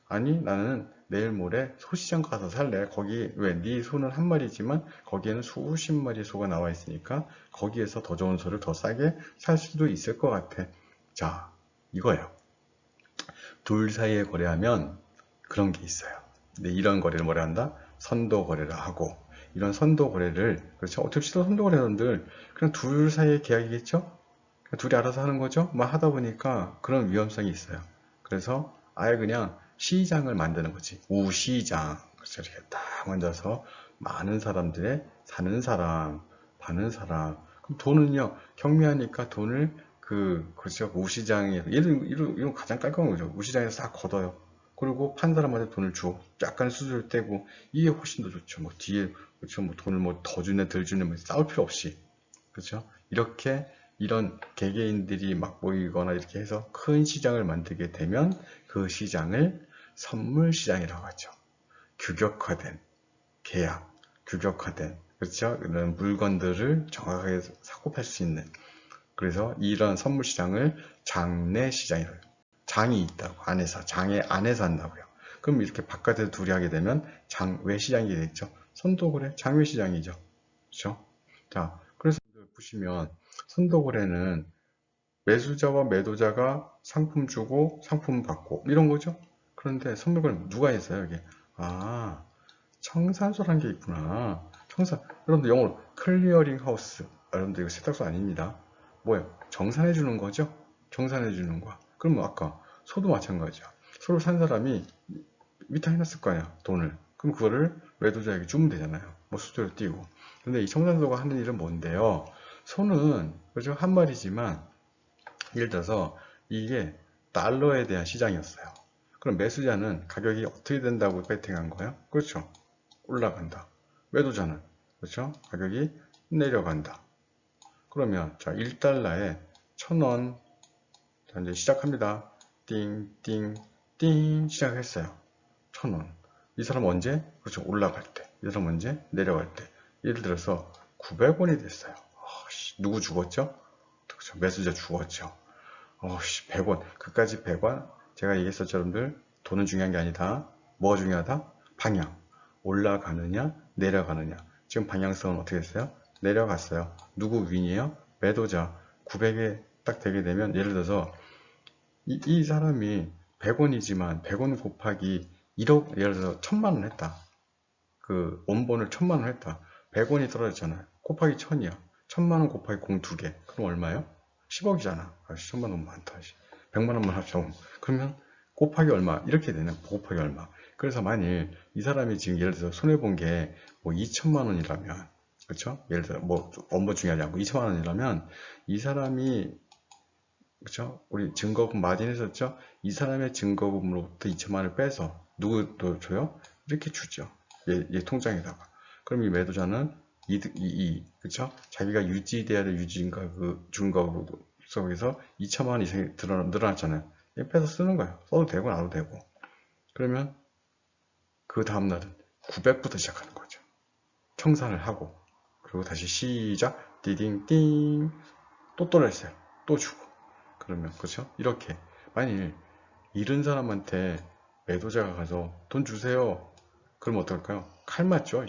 아니 나는 내일 모레 소시장 가서 살래. 거기 왜 네 소는 한 마리지만 거기에는 수십 마리 소가 나와 있으니까 거기에서 더 좋은 소를 더 싸게 살 수도 있을 것 같아. 자, 이거예요. 둘 사이에 거래하면 그런 게 있어요. 근데 이런 거래를 뭐라 한다? 선도 거래를 하고 이런 선도 거래를 그렇죠. 어떻게 선도 거래원들 그냥 둘 사이의 계약이겠죠? 그냥 둘이 알아서 하는 거죠? 막 하다 보니까 그런 위험성이 있어요. 그래서 아예 그냥 시장을 만드는 거지. 우시장. 그래서 이렇게 딱 만들어서 많은 사람들의 사는 사람, 파는 사람. 그럼 돈은요, 경매하니까 돈을 그죠. 우시장에, 이런 가장 깔끔한 거죠. 우시장에서 싹 걷어요. 그리고 판 사람한테 돈을 줘. 약간 수수료를 떼고, 이게 훨씬 더 좋죠. 뭐 뒤에, 그렇죠. 뭐 돈을 뭐 더 주네, 덜 주네, 뭐 싸울 필요 없이. 그렇죠. 이렇게 이런 개개인들이 막 모이거나 이렇게 해서 큰 시장을 만들게 되면 그 시장을 선물 시장이라고 하죠. 규격화된 계약, 규격화된 그렇죠? 이런 물건들을 정확하게 사고 팔 수 있는 그래서 이런 선물 시장을 장내 시장이라고 해요. 장이 있다고 안에서 장의 안에서 한다고요. 그럼 이렇게 바깥에서 둘이 하게 되면 장외 시장이 되겠죠. 선도거래 장외 시장이죠. 그렇죠? 자, 그래서 보시면 선도거래는 매수자와 매도자가 상품 주고 상품 받고 이런 거죠. 그런데 선물을 누가 했어요, 여기? 아, 청산소라는 게 있구나. 여러분들 영어로 클리어링 하우스. 여러분들 이거 세탁소 아닙니다. 뭐예요? 정산해 주는 거죠? 정산해 주는 거야. 그러면 아까 소도 마찬가지야. 소를 산 사람이 위탁해놨을 거 아니야, 돈을. 그럼 그거를 매도자에게 주면 되잖아요. 뭐 수수료 띄고. 근데 이 청산소가 하는 일은 뭔데요? 소는 그죠? 한 마리지만 예를 들어서 이게 달러에 대한 시장이었어요. 그럼 매수자는 가격이 어떻게 된다고 베팅한 거예요? 그렇죠. 올라간다. 매도자는 그렇죠. 가격이 내려간다. 그러면 자 1달러에 1000원 자 이제 시작합니다. 띵띵띵 시작했어요. 1000원. 이 사람 언제? 그렇죠. 올라갈 때. 이 사람 언제? 내려갈 때. 예를 들어서 900원이 됐어요. 누구 죽었죠? 그렇죠. 매수자 죽었죠. 100원. 그까지 100원? 제가 얘기했었죠, 여러분들. 돈은 중요한 게 아니다. 뭐가 중요하다? 방향. 올라가느냐, 내려가느냐. 지금 방향성은 어떻게 됐어요? 내려갔어요. 누구 윈이에요? 매도자. 900에 딱 되게 되면, 예를 들어서, 이 사람이 100원이지만, 100원 곱하기 1억, 예를 들어서 1000만 원 했다. 그 원본을 1000만 원 했다. 100원이 떨어졌잖아요. 곱하기 1000이야. 1000만 원 곱하기 02개. 그럼 얼마요? 10억이잖아. 1000만 원 많다. 100만 원만 합쳐. 그러면 곱하기 얼마? 이렇게 되네. 곱하기 얼마? 그래서 만일 이 사람이 지금 예를 들어서 손해본 게 뭐 2천만 원이라면, 그렇죠? 예를 들어 뭐 업무 중요하지 않고 2천만 원이라면 이 사람이, 그렇죠? 우리 증거금 마진 했었죠? 이 사람의 증거금으로부터 2천만 원을 빼서 누구도 줘요? 이렇게 주죠. 얘 통장에다가. 그럼 이 매도자는 그쵸? 자기가 유지돼야 될 유지인가 그 증거 속에서 2천만 원 이상이 늘어났잖아요. 얘 빼서 쓰는 거예요. 써도 되고 안 써도 되고. 그러면 그 다음날은 900부터 시작하는 거죠. 청산을 하고 그리고 다시 시작 띠딩띵 또 떨어졌어요. 또 주고 그러면 그렇죠? 이렇게 만일 잃은 사람한테 매도자가 가서 돈 주세요. 그럼 어떨까요? 칼 맞죠?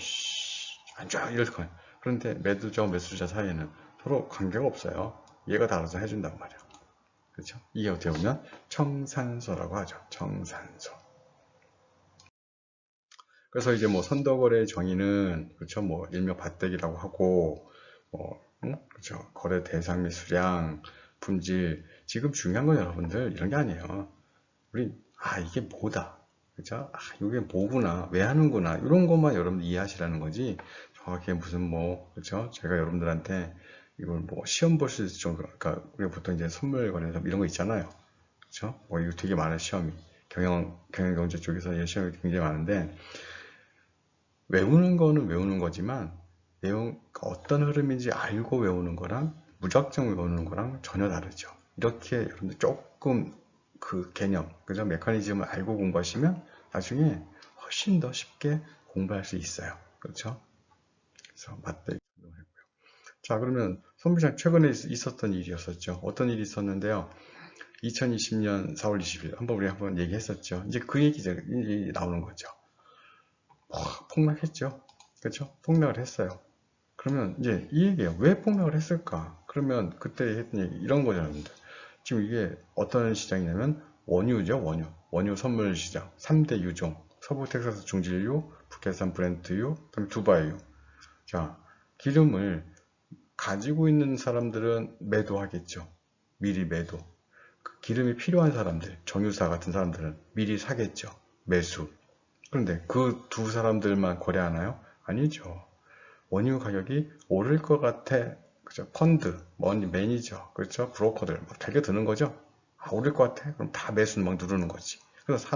안 줘! 이럴 거예요. 그런데 매도자와 매수자 사이에는 서로 관계가 없어요. 얘가 다 알아서 해준단 말이에요. 그렇죠? 이게 어떻게 보면 청산서라고 하죠. 청산서. 그래서 이제 뭐 선도거래 정의는 그렇죠. 뭐 일명 밭대기라고 하고 뭐 그렇죠. 거래 대상 및 수량, 품질. 지금 중요한 건 여러분들 이런 게 아니에요. 우리 이게 뭐다. 그죠? 이게 뭐구나. 왜 하는구나. 이런 것만 여러분들 이해하시라는 거지. 정확히 무슨 뭐 그렇죠? 제가 여러분들한테 이걸 뭐 시험 볼 수 있을 정도. 그러니까 우리가 보통 이제 선물 관련해서 이런 거 있잖아요. 그렇죠? 뭐 이거 되게 많은 시험이 경영경제 쪽에서 시험이 굉장히 많은데 외우는 거는 외우는 거지만 내용 어떤 흐름인지 알고 외우는 거랑 무작정 외우는 거랑 전혀 다르죠. 이렇게 여러분들 조금 그 개념, 그죠? 메커니즘을 알고 공부하시면 나중에 훨씬 더 쉽게 공부할 수 있어요. 그렇죠? 그래서 맞대. 자, 그러면 손부장 최근에 있었던 일이었었죠. 어떤 일이 있었는데요. 2020년 4월 20일 한번 얘기했었죠. 이제 그 얘기가 나오는 거죠. 폭락했죠. 그렇죠? 폭락을 했어요. 그러면 이제 이 얘기예요. 왜 폭락을 했을까? 그러면 그때 했던 얘기 이런 거잖아요. 지금 이게 어떤 시장이냐면 원유죠. 원유 선물 시장 3대 유종. 서부 텍사스 중진유, 북해산 브렌트유, 그다음에 두바이유. 자, 기름을 가지고 있는 사람들은 매도하겠죠. 미리 매도. 그 기름이 필요한 사람들, 정유사 같은 사람들은 미리 사겠죠. 매수. 그런데 그 두 사람들만 거래하나요? 아니죠. 원유 가격이 오를 것 같아. 그죠? 펀드, 매니저, 그렇죠? 브로커들 막 달겨드는 거죠. 오를 것 같아? 그럼 다 매수는 막 누르는 거지. 그래서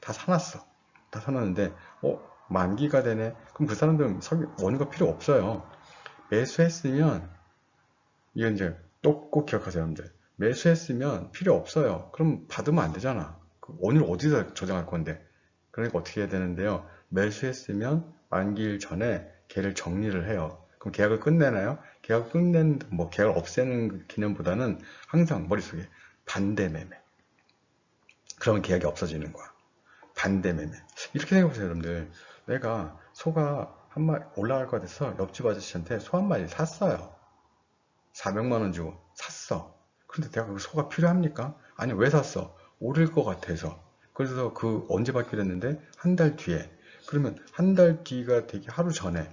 다 사놨어. 다 사놨는데, 만기가 되네. 그럼 그 사람들은 원유가 필요 없어요. 매수했으면, 이건 이제 꼭 기억하세요, 여러분들. 매수했으면 필요 없어요. 그럼 받으면 안 되잖아. 그 원유를 어디다 저장할 건데. 그러니까 어떻게 해야 되는데요. 매수했으면 만기일 전에 걔를 정리를 해요. 그럼 계약을 끝내나요? 계약을 없애는 개념보다는 항상 머릿속에 반대 매매. 그러면 계약이 없어지는 거야. 반대 매매. 이렇게 생각해보세요, 여러분들. 내가 소가 한 마리 올라갈 것 같아서 옆집 아저씨한테 소 한 마리 샀어요. 400만 원 주고 샀어. 근데 내가 그 소가 필요합니까? 아니, 왜 샀어? 오를 것 같아서. 그래서 그 언제 받게 됐는데 한 달 뒤에. 그러면 한 달 뒤가 되기 하루 전에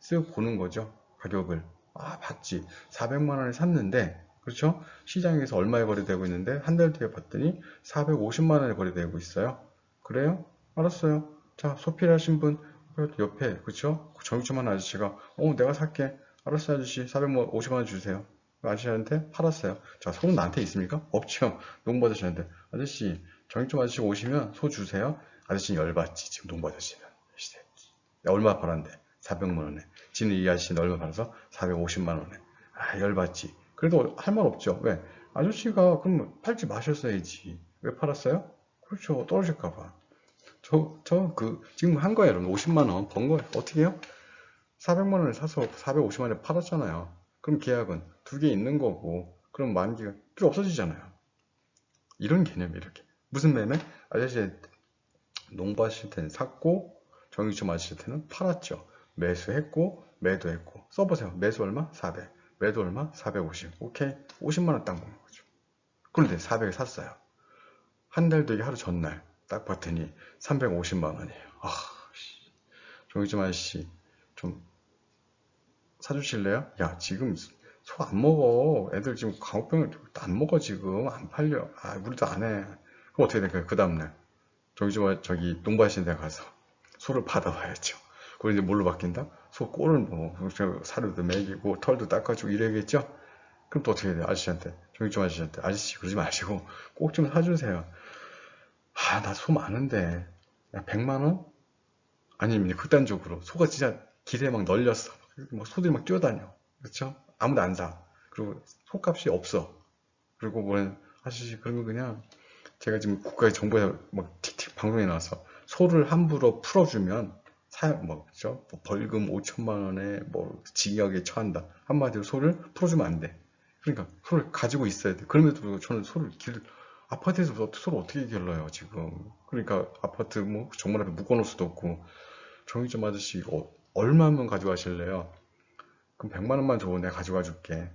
쓱 보는 거죠. 가격을. 봤지. 400만 원에 샀는데, 그렇죠? 시장에서 얼마에 거래되고 있는데 한 달 뒤에 봤더니 450만 원에 거래되고 있어요. 그래요? 알았어요. 자, 소 필요하신 분 옆에, 그렇죠? 정육점한 아저씨가 내가 살게. 알았어요, 아저씨. 450만 원 주세요. 아저씨한테 팔았어요. 자, 소는 나한테 있습니까? 없죠. 농부 아저씨한테. 아저씨, 정육점 아저씨 오시면 소 주세요. 아저씨는 열받지, 지금 농부 아저씨는. 이 새끼. 얼마 팔았는데? 400만 원에. 지는 이 아저씨는 얼마 팔아서? 450만 원에. 열받지. 그래도 할 말 없죠. 왜? 아저씨가 그럼 팔지 마셨어야지. 왜 팔았어요? 그렇죠. 떨어질까봐. 지금 한 거예요, 여러분. 50만 원 번 거예요. 어떻게 해요? 400만 원에 사서 450만 원에 팔았잖아요. 그럼 계약은 두 개 있는 거고, 그럼 만기가 필요 없어지잖아요. 이런 개념이 이렇게. 무슨 매매? 아저씨 농부하실 때는 샀고, 정육점 하실 때는 팔았죠. 매수했고, 매도했고. 써보세요. 매수 얼마? 400. 매도 얼마? 450. 오케이. 50만 원 딱 먹는 거죠. 그런데 400에 샀어요. 한 달 되기 하루 전날 딱 봤더니 350만 원이에요. 정육점 아저씨 좀 사주실래요? 야, 지금 소 안 먹어. 애들 지금 광우병을 안 먹어, 지금. 안 팔려. 우리도 안 해. 그럼 어떻게 될까요? 그 다음날. 저기 농부하시는 데 가서 소를 받아와야죠. 그리고 이제 뭘로 바뀐다? 소 꼴을 뭐 사료도 먹이고 털도 닦아주고 이래야겠죠? 그럼 또 어떻게 해야 돼요? 아저씨한테, 정육점 아저씨한테, 아저씨 그러지 마시고 꼭 좀 사주세요. 아, 나 소 많은데 야, 100만 원? 아닙니다. 극단적으로 소가 진짜 길에 막 널렸어. 막 소들이 막 뛰어다녀. 그렇죠? 아무도 안 사. 그리고 소값이 없어. 그리고 뭐 아저씨 그러면 그냥 제가 지금 국가의 정보에 막 틱틱 방송에 나와서 소를 함부로 풀어주면 뭐, 그죠? 뭐 벌금 5천만 원에 뭐 징역에 처한다. 한마디로 소를 풀어주면 안 돼. 그러니까 소를 가지고 있어야 돼. 그럼에도 불구하고 저는 아파트에서 소를 어떻게 길러요, 지금. 그러니까 아파트 뭐 정문 앞에 묶어놓을 수도 없고. 정육점 아저씨 이거 얼마면 가져가실래요? 그럼 100만 원만 줘. 내가 가져가 줄게. 아유,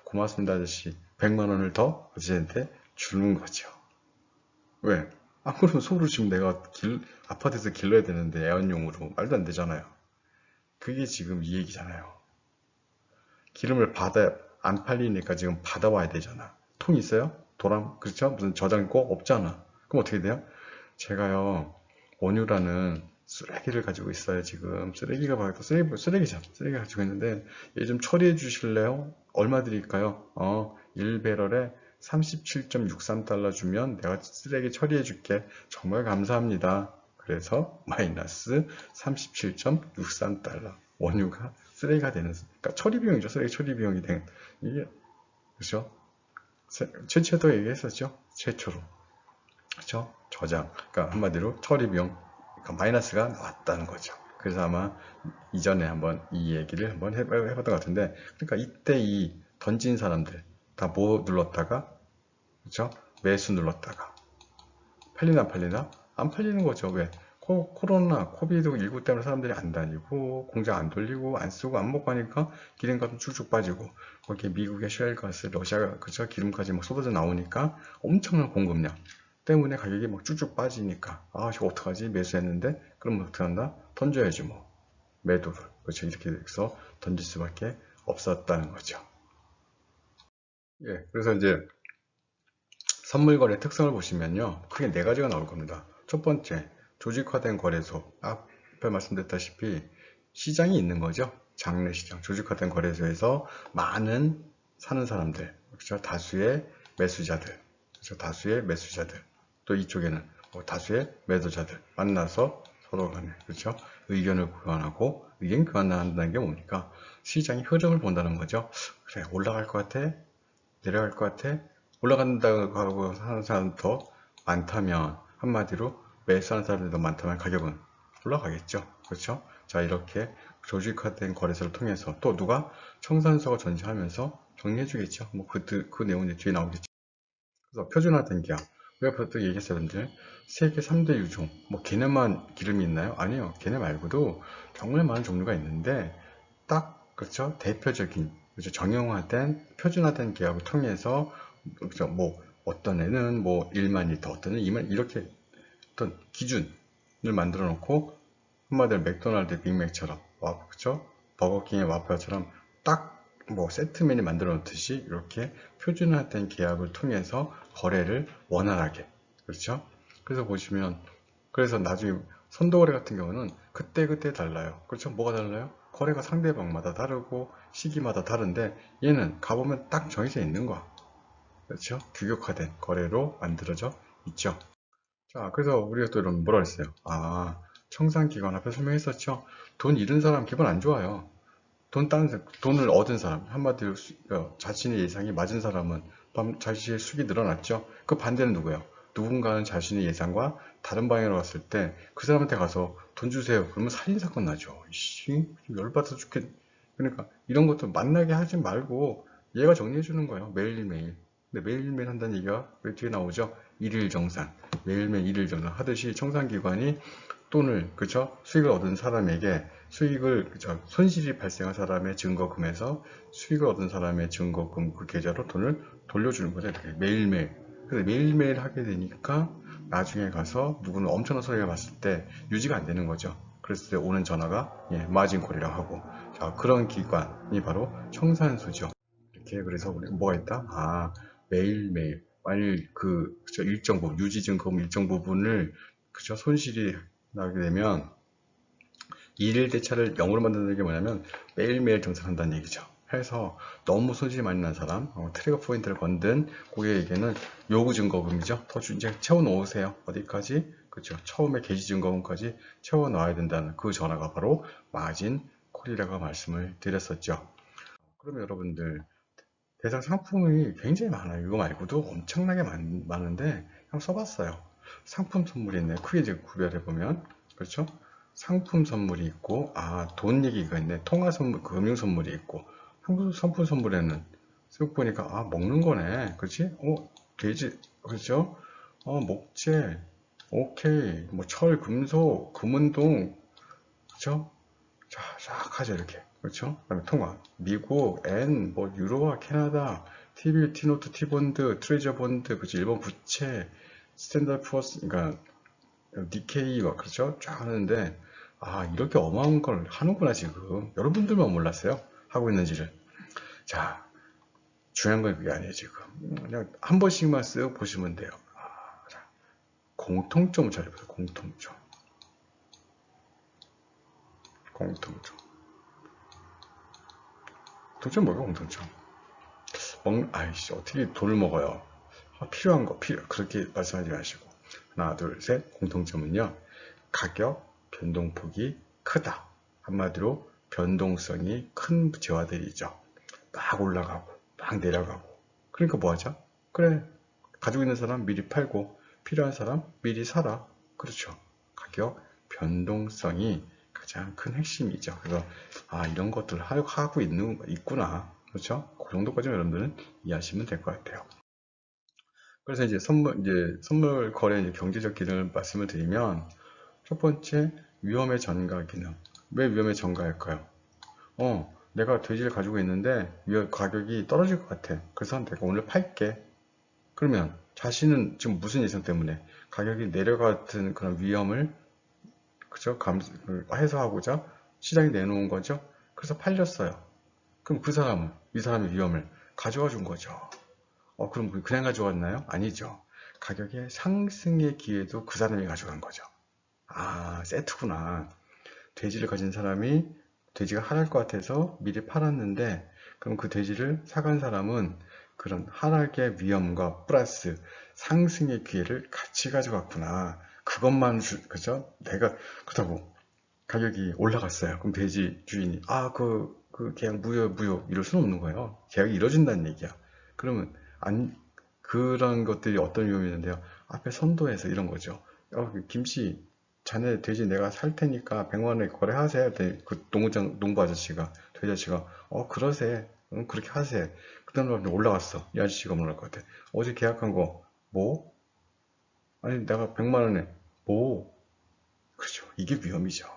고맙습니다, 아저씨. 100만 원을 더 아저씨한테 주는 거죠. 왜? 아, 그러면 소를 지금 내가 아파트에서 길러야 되는데 애완용으로 말도 안 되잖아요. 그게 지금 이 얘기잖아요. 기름을 안 팔리니까 지금 받아와야 되잖아. 통 있어요? 그렇죠? 무슨 저장고 없잖아. 그럼 어떻게 돼요? 제가요, 원유라는 쓰레기를 가지고 있어요, 지금. 쓰레기가 바로 쓰레기죠. 쓰레기 가지고 있는데, 얘 좀 처리해 주실래요? 얼마 드릴까요? 1배럴에 37.63달러 주면 내가 쓰레기 처리해 줄게. 정말 감사합니다. 그래서 마이너스 37.63달러. 원유가 쓰레기가 되는, 그러니까 처리 비용이죠. 쓰레기 처리 비용이 된, 이게, 그렇죠? 최초도 얘기했었죠. 최초로. 그렇죠? 저장. 그러니까 한마디로 처리 비용, 그러니까 마이너스가 나왔다는 거죠. 그래서 아마 이전에 한번 이 얘기를 한번 해봤던 것 같은데, 그러니까 이때 이 던진 사람들 다 뭐 눌렀다가, 그렇죠? 매수 눌렀다가 팔리나 안 팔리나? 안 팔리는 거죠. 왜? 코로나, 코비드19 때문에 사람들이 안 다니고, 공장 안 돌리고, 안 쓰고, 안 먹고 하니까 기름값은 쭉쭉 빠지고, 거기에 미국의 셰일가스, 러시아가, 그죠? 기름까지 막 쏟아져 나오니까 엄청난 공급량 때문에 가격이 막 쭉쭉 빠지니까, 아, 이거 어떡하지? 매수했는데? 그럼 어떻게 한다? 던져야지 뭐. 매도를. 그렇죠. 이렇게 해서 던질 수밖에 없었다는 거죠. 예, 그래서 이제 선물 거래 특성을 보시면요. 크게 네 가지가 나올 겁니다. 첫 번째, 조직화된 거래소. 앞에 말씀드렸다시피 시장이 있는 거죠. 장내 시장, 조직화된 거래소에서 많은 사는 사람들, 그렇죠? 다수의 매수자들, 그렇죠? 다수의 매수자들. 또 이쪽에는 뭐 다수의 매도자들 만나서 서로 간에, 그렇죠? 의견을 교환하고, 의견 교환한다는 게 뭡니까? 시장의 흐름을 본다는 거죠. 그래, 올라갈 것 같아? 내려갈 것 같아? 올라간다고 하고 하는 사람 더 많다면, 한마디로 매수하는 사람들이 더 많다면 가격은 올라가겠죠. 그렇죠? 자, 이렇게 조직화된 거래소를 통해서 또 누가 청산서가 존재하면서 정리해 주겠죠. 뭐 그 내용이 뒤에 나오겠죠. 그래서 표준화된 기업. 우리가 보통 얘기했어요, 여러분들. 세계 3대 유종. 뭐 걔네만 기름이 있나요? 아니요. 걔네 말고도 정말 많은 종류가 있는데 딱 그렇죠. 대표적인 그렇죠? 정형화된 표준화된 계약을 통해서 그렇죠? 뭐 어떤 애는 뭐 1만 리터, 어떤 애는 2만 이렇게 어떤 기준을 만들어 놓고 한마디로 맥도날드 빅맥처럼 그렇죠? 버거킹의 와퍼처럼 딱 뭐 세트면이 만들어 놓듯이 이렇게 표준화된 계약을 통해서 거래를 원활하게 그렇죠? 그래서 보시면 그래서 나중에 선도거래 같은 경우는 그때그때 달라요. 그렇죠? 뭐가 달라요? 거래가 상대방마다 다르고 시기마다 다른데 얘는 가보면 딱 정해져 있는 거야. 그렇죠? 규격화된 거래로 만들어져 있죠. 자, 그래서 우리가 또 이런 뭐라 했어요? 청산기관 앞에 설명했었죠? 돈 잃은 사람 기분 안 좋아요. 돈을 얻은 사람, 한마디로 자신의 예상이 맞은 사람은 자신의 수익이 늘어났죠? 그 반대는 누구예요? 누군가는 자신의 예상과 다른 방향으로 갔을 때 그 사람한테 가서 돈 주세요. 그러면 살인사건 나죠. 이씨, 열받아 죽겠. 그러니까 이런 것도 만나게 하지 말고 얘가 정리해 주는 거예요. 매일매일. 근데 매일매일 한다는 얘기가 왜 뒤에 나오죠? 일일 정산. 매일매일 일일 정산 하듯이 청산기관이 돈을, 그쵸? 수익을 얻은 사람에게 수익을, 그쵸? 손실이 발생한 사람의 증거금에서 수익을 얻은 사람의 증거금 그 계좌로 돈을 돌려주는 거죠. 이렇게 매일매일. 근데 매일매일 하게 되니까 나중에 가서 누구는 엄청난 손해가 봤을 때 유지가 안 되는 거죠. 그랬을 때 오는 전화가 마진콜이라고 하고, 자, 그런 기관이 바로 청산수죠. 이렇게 그래서 우리 뭐가 있다? 매일매일 만일 그죠, 일정 부분, 유지 증거금 일정 부분을 그죠, 손실이 나게 되면 일일 대차를 0으로 만드는 게 뭐냐면 매일매일 정산한다는 얘기죠. 해서 너무 손실이 많이 난 사람, 트리거 포인트를 건든 고객에게는 요구 증거금이죠. 더 이제 채워 놓으세요. 어디까지? 그렇죠. 처음에 게시 증거금까지 채워 넣어야 된다는 그 전화가 바로 마진 콜이라고 말씀을 드렸었죠. 그러면 여러분들 대상 상품이 굉장히 많아요. 이거 말고도 엄청나게 많은데 한번 써봤어요. 상품 선물이 있네. 크게 이제 구별해 보면 그렇죠? 상품 선물이 있고 돈 얘기가 있네. 통화 선물, 금융 선물이 있고 상품 선물에는 쓱 보니까 먹는 거네. 그렇지? 돼지 그렇죠? 목재 오케이 뭐 철, 금속, 금운동 그렇죠? 쫙 하죠 이렇게 그렇죠? 그다음에 통화 미국, 엔, 뭐 유로화, 캐나다, T빌, T노트, T본드, 트레저 본드, 그렇죠? 일본 부채, 스탠다드 푸어스, 그러니까 니케이와 그렇죠? 쫙 하는데 이렇게 어마어마한 걸 하는구나 지금 여러분들만 몰랐어요 하고 있는지를. 자, 중요한 건 그게 아니에요 지금. 그냥 한 번씩만 쓱 보시면 돼요. 자, 공통점을 찾아보세요. 공통점. 공통점 뭐가 공통점? 아이씨, 어떻게 돈을 먹어요? 필요한 거, 그렇게 말씀하지 마시고. 하나, 둘, 셋. 공통점은요. 가격 변동폭이 크다. 한마디로 변동성이 큰 재화들이죠. 막 올라가고, 막 내려가고. 그러니까 뭐 하죠? 그래, 가지고 있는 사람 미리 팔고, 필요한 사람 미리 사라. 그렇죠. 가격 변동성이 가장 큰 핵심이죠. 그래서, 이런 것들 하고 있구나. 그렇죠? 그 정도까지만 여러분들은 이해하시면 될 것 같아요. 그래서 이제 선물 거래 이제 경제적 기능을 말씀을 드리면, 첫 번째, 위험의 전가 기능. 왜 위험의 전가일까요? 내가 돼지를 가지고 있는데 가격이 떨어질 것 같아. 그래서 내가 오늘 팔게. 그러면 자신은 지금 무슨 예상 때문에 가격이 내려가는 그런 위험을 그죠? 해소하고자 시장에 내놓은 거죠. 그래서 팔렸어요. 그럼 이 사람의 위험을 가져가 준 거죠. 그럼 그냥 가져갔나요? 아니죠. 가격의 상승의 기회도 그 사람이 가져간 거죠. 세트구나. 돼지를 가진 사람이 돼지가 하락할 것 같아서 미리 팔았는데, 그럼 그 돼지를 사간 사람은 그런 하락의 위험과 플러스 상승의 기회를 같이 가져갔구나. 그것만 그죠? 그렇다고 가격이 올라갔어요. 그럼 돼지 주인이 그 계약 무효 이럴 수는 없는 거예요. 계약이 이뤄진다는 얘기야. 그러면 그런 것들이 어떤 위험이 있는데요. 앞에 선도에서 이런 거죠. 김씨, 자네 돼지 내가 살 테니까 100만 원에 거래하세요. 그랬더니 그 농부 아저씨가, 돼지 아저씨가, 그러세. 그렇게 하세. 그 다음에 올라갔어. 이 아저씨가 뭐랄 것 같아. 어제 계약한 거, 뭐? 아니, 내가 100만 원에, 뭐? 그렇죠. 이게 위험이죠.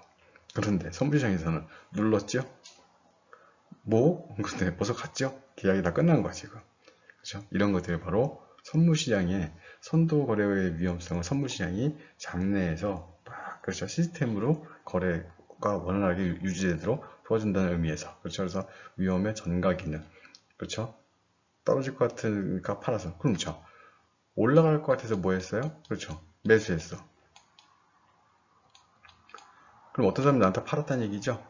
그런데 선불시장에서는 눌렀죠? 뭐? 근데 벌써 갔죠? 계약이 다 끝난 거야, 지금. 그렇죠? 이런 것들이 바로 선물시장의 선도 거래의 위험성을 선물시장이 장내에서 그렇죠? 시스템으로 거래가 원활하게 유지되도록 도와준다는 의미에서 그렇죠? 그래서 위험의 전가 기능 그렇죠? 떨어질 것 같으니까 팔아서 그렇죠? 올라갈 것 같아서 뭐 했어요? 그렇죠? 매수했어. 그럼 어떤 사람이 나한테 팔았다는 얘기죠?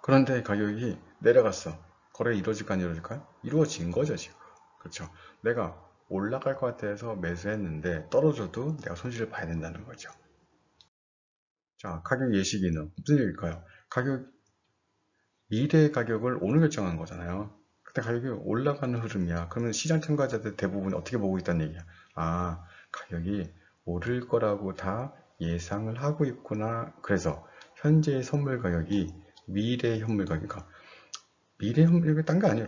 그런데 가격이 내려갔어. 거래가 이루어질까 안 이루어질까요? 이루어진 거죠 지금. 그렇죠? 내가 올라갈 것 같아서 매수했는데 떨어져도 내가 손실을 봐야 된다는 거죠. 자, 가격 예시 기능 무슨 얘기일까요? 미래 가격을 오늘 결정한 거잖아요. 그때 가격이 올라가는 흐름이야. 그러면 시장 참가자들 대부분 어떻게 보고 있다는 얘기야. 가격이 오를 거라고 다 예상을 하고 있구나. 그래서 현재의 선물 가격이 미래 현물 가격이니까 미래 현물 가격이 딴 게 아니야.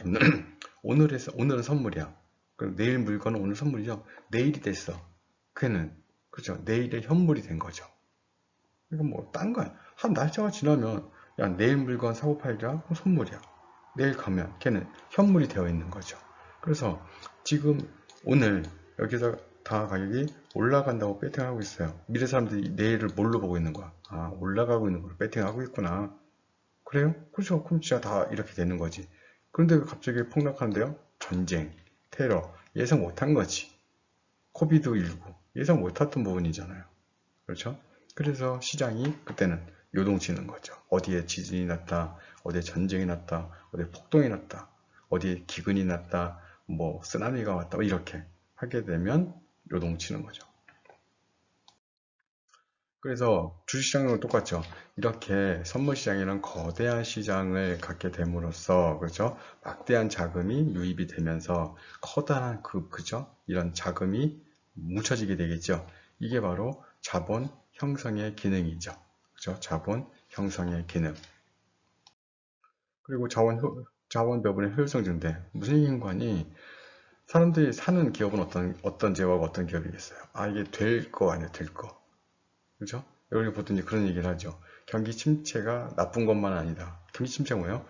오늘은 선물이야. 그럼 내일 물건은 오늘 선물이죠. 내일이 됐어. 그는 그렇죠. 내일의 현물이 된 거죠. 이건 뭐 딴 거야. 한 날짜가 지나면 야 내일 물건 사고 팔자 그럼 선물이야. 내일 가면 걔는 현물이 되어 있는 거죠. 그래서 지금 오늘 여기서 다 가격이 올라간다고 배팅하고 있어요. 미래 사람들이 내일을 뭘로 보고 있는 거야? 올라가고 있는 걸로 배팅하고 있구나. 그래요? 그렇죠. 그럼 진짜 다 이렇게 되는 거지. 그런데 갑자기 폭락하는데요? 전쟁, 테러, 예상 못한 거지. 코비드19 예상 못했던 부분이잖아요. 그렇죠? 그래서 시장이 그때는 요동치는 거죠. 어디에 지진이 났다, 어디에 전쟁이 났다, 어디에 폭동이 났다, 어디에 기근이 났다, 뭐 쓰나미가 왔다, 이렇게 하게 되면 요동치는 거죠. 그래서 주식시장은 똑같죠. 이렇게 선물시장이란 거대한 시장을 갖게 됨으로써, 그렇죠? 막대한 자금이 유입이 되면서 커다란 그죠? 이런 자금이 뭉쳐지게 되겠죠. 이게 바로 자본 형성의 기능이죠. 그죠? 자본 형성의 기능. 그리고 자원 배분의 효율성 증대. 무슨 인관이 사람들이 사는 기업은 어떤 제어하고 어떤 기업이겠어요? 아, 이게 될 거 아니에요, 될 거. 그죠? 여기 보통 이제 그런 얘기를 하죠. 경기 침체가 나쁜 것만 아니다. 경기 침체가 뭐예요?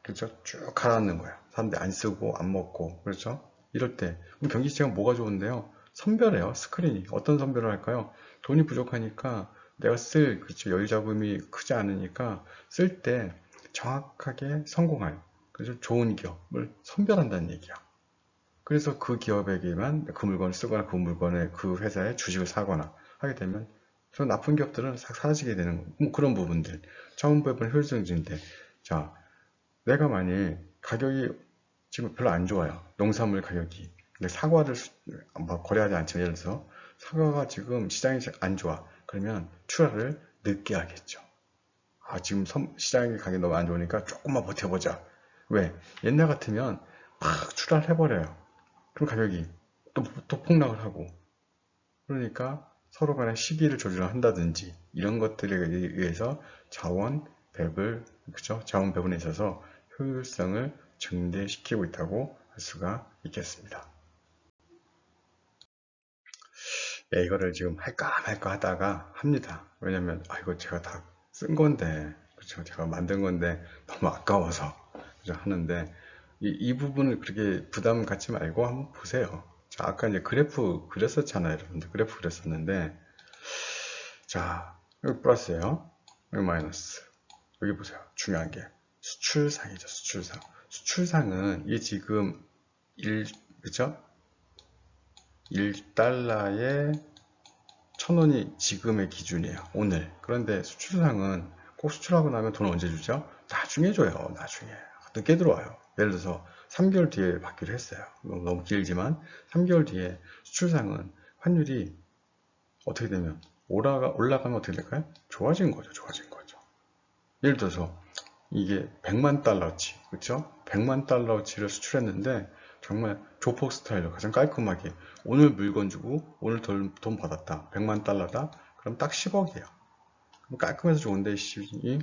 그죠? 쭉 가라앉는 거야. 사람들이 안 쓰고 안 먹고 그렇죠? 이럴 때 그럼 경기 침체가 뭐가 좋은데요? 선별해요. 스크린이 어떤 선별을 할까요? 돈이 부족하니까 내가 그렇죠? 여유 자금이 크지 않으니까 쓸 때 정확하게 성공할 그래서 좋은 기업을 선별한다는 얘기야. 그래서 그 기업에게만 그 물건을 쓰거나 그 물건을 그 회사의 주식을 사거나 하게 되면 저 나쁜 기업들은 사라지게 되는 뭐 그런 부분들. 자원배분 효율성인데, 자, 내가 만일 가격이 지금 별로 안 좋아요. 농산물 가격이. 근데 사과를 막 거래하지 않지만 예를 들어서 사과가 지금 시장이 안 좋아. 그러면 출하를 늦게 하겠죠. 아, 지금 시장의 가격이 너무 안 좋으니까 조금만 버텨보자. 왜? 옛날 같으면 막 출하를 해버려요. 그럼 가격이 또 폭락을 하고. 그러니까 서로 간에 시기를 조절한다든지 이런 것들에 의해서 자원 배분, 그죠? 자원 배분에 있어서 효율성을 증대시키고 있다고 할 수가 있겠습니다. 예, 이거를 지금 할까 말까 하다가 합니다. 왜냐면 이거 제가 다 쓴 건데, 그렇죠? 제가 만든 건데 너무 아까워서 그죠? 하는데 이 부분을 그렇게 부담 갖지 말고 한번 보세요. 자, 아까 이제 그래프 그렸었잖아요, 여러분들. 그래프 그렸었는데, 자, 여기 플러스예요. 여기 마이너스. 여기 보세요. 중요한 게 수출상이죠, 수출상. 수출상은 이게 지금 그죠? 1달러에 1,000원이 지금의 기준이에요. 오늘. 그런데 수출상은 꼭 수출하고 나면 돈 언제 주죠? 나중에 줘요. 나중에. 늦게 들어와요. 예를 들어서 3개월 뒤에 받기로 했어요. 너무 길지만 3개월 뒤에 수출상은 환율이 어떻게 되면 올라가면 어떻게 될까요? 좋아진 거죠. 좋아진 거죠. 예를 들어서 이게 100만 달러치, 그렇죠? 100만 달러치를 수출했는데 정말 조폭 스타일로 가장 깔끔하게 오늘 물건 주고 오늘 돈 받았다. 100만 달러다. 그럼 딱 10억이에요. 깔끔해서 좋은데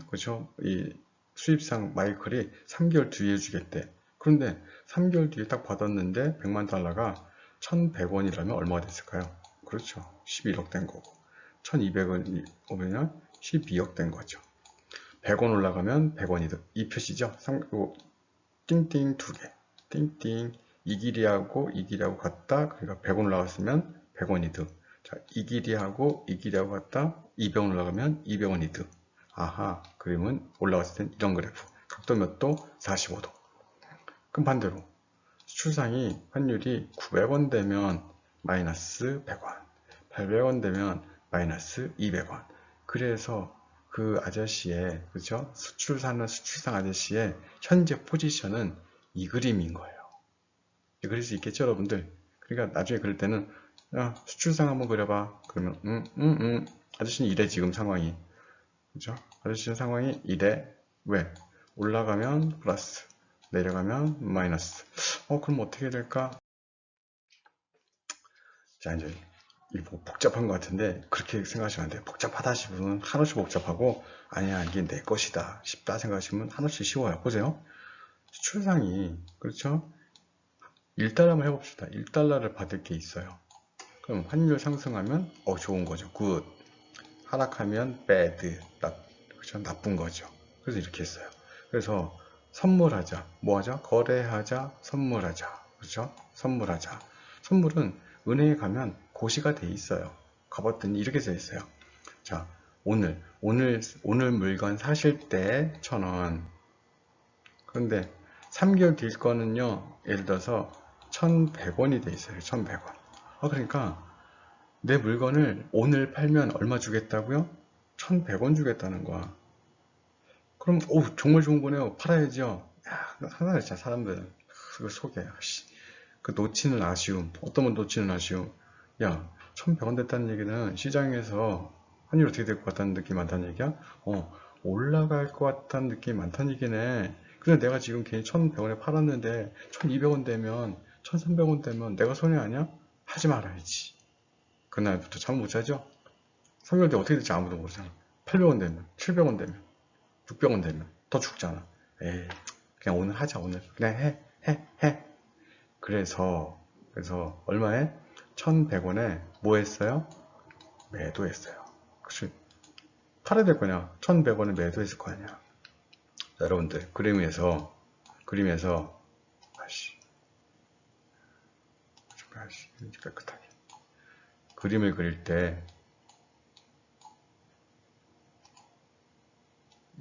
그렇죠? 이 수입상 마이클이 3개월 뒤에 주겠대. 그런데 3개월 뒤에 딱 받았는데 100만 달러가 1,100원이라면 얼마가 됐을까요? 그렇죠. 11억 된 거고. 1,200원이 오면 12억 된 거죠. 100원 올라가면 100원이 이 표시죠. 띵띵 두 개. 띵띵 이 길이하고 이 길이하고 같다. 그러니까 100원 올라갔으면 100원이 득. 자, 이 길이하고 이 길이하고 같다. 200원 올라가면 200원이 득. 아하, 그림은 올라갔을 땐 이런 그래프. 각도 몇 도? 45도. 그럼 반대로 수출상이 환율이 900원 되면 마이너스 100원, 800원 되면 마이너스 200원. 그래서 그 아저씨의, 그렇죠? 수출상 아저씨의 현재 포지션은 이 그림인 거예요. 그릴 수 있겠죠, 여러분들? 그러니까 나중에 그릴 때는 야, 수출상 한번 그려봐. 그러면 아저씨는 이래 지금 상황이, 그렇죠? 아저씨는 상황이 이래. 왜? 올라가면 플러스, 내려가면 마이너스. 그럼 어떻게 될까? 자, 이제 복잡한 것 같은데 그렇게 생각하시면 안 돼요. 복잡하다 싶으면 한없이 복잡하고 아니야 이게 내 것이다 싶다 생각하시면 한없이 쉬워요. 보세요. 수출상이 그렇죠? 1달러만 해봅시다. 1달러를 받을 게 있어요. 그럼 환율 상승하면 좋은 거죠. 굿. 하락하면 bad. 그렇죠? 나쁜 거죠. 그래서 이렇게 했어요. 그래서 선물하자. 뭐 하자? 거래하자. 선물하자. 그렇죠? 선물하자. 선물은 은행에 가면 고시가 돼 있어요. 가봤더니 이렇게 써 있어요. 자, 오늘 물건 사실 때 1,000원. 그런데 3개월 뒤 거는요, 예를 들어서 1,100원이 돼 있어요. 1,100원. 그러니까 내 물건을 오늘 팔면 얼마 주겠다고요? 1,100원 주겠다는 거야. 그럼 정말 좋은 거네요. 팔아야죠. 야, 하나 진짜 사람들은 그 속에 그 놓치는 아쉬움. 어떤 분 놓치는 아쉬움. 야, 1,100원 됐다는 얘기는 시장에서 환율이 어떻게 될 것 같다는 느낌이 많다는 얘기야? 올라갈 것 같다는 느낌이 많다는 얘기네. 근데 내가 지금 괜히 1,100원에 팔았는데 1,200원 되면 1,300원 되면 내가 손해 아니야? 하지 말아야지. 그날부터 잠 못 자죠? 3개월 뒤에 어떻게 될지 아무도 모르잖아. 800원 되면, 700원 되면, 600원 되면 더 죽잖아. 에이, 그냥 오늘 하자, 오늘. 그냥 해. 그래서 얼마에? 1,100원에 뭐 했어요? 매도했어요. 그치? 팔아야 될 거냐? 1,100원에 매도했을 거 아니야. 자, 여러분들, 그림에서, 깨끗하게. 그림을 그릴 때,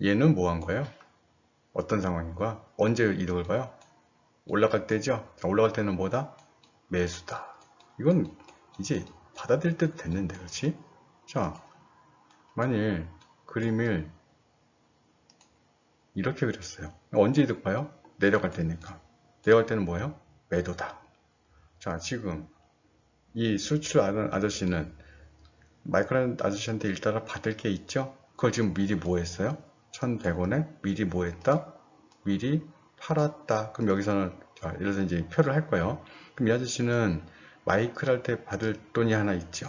얘는 뭐 한 거예요? 어떤 상황인 거야? 언제 이득을 봐요? 올라갈 때죠? 자, 올라갈 때는 뭐다? 매수다. 이건 이제 받아들일 때도 됐는데, 그렇지? 자, 만일 그림을 이렇게 그렸어요. 언제 이득 봐요? 내려갈 때니까. 내려갈 때는 뭐예요? 매도다. 자, 지금 이 수출 아저씨는 마이클 아저씨한테 일단은 받을 게 있죠? 그걸 지금 미리 뭐 했어요? 1,100원에 미리 뭐 했다? 미리 팔았다. 그럼 여기서는 자, 이래서 이제 표를 할 거예요. 그럼 이 아저씨는 마이클한테 받을 돈이 하나 있죠.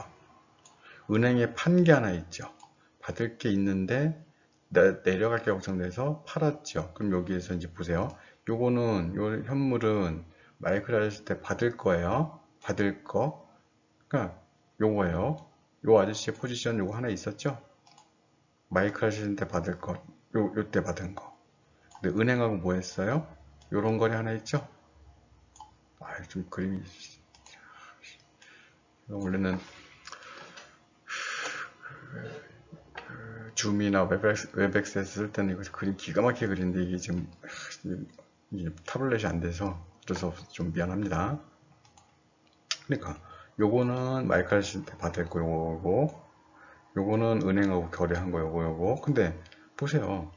은행에 판 게 하나 있죠. 받을 게 있는데 내려갈 게 걱정돼서 팔았죠. 그럼 여기에서 이제 보세요. 요거는 요 현물은 마이클 아저씨 때 받을 거예요. 받을 거. 그러니까 요거예요. 요 아저씨의 포지션 요거 하나 있었죠. 마이클 아저씨 때 받을 거. 요때 받은 거. 근데 은행하고 뭐 했어요? 요런 거리 하나 있죠. 좀 그림이 원래는 줌이나 웹엑스에서 쓸 때는 이거 그림 기가 막히게 그리는데 이게 지금 이게 타블렛이 안 돼서 그래서 좀 미안합니다. 그러니까 요거는 마이클 아저씨한테 받을 거 요거고 요거는 은행하고 거래한 거 요거 근데 보세요.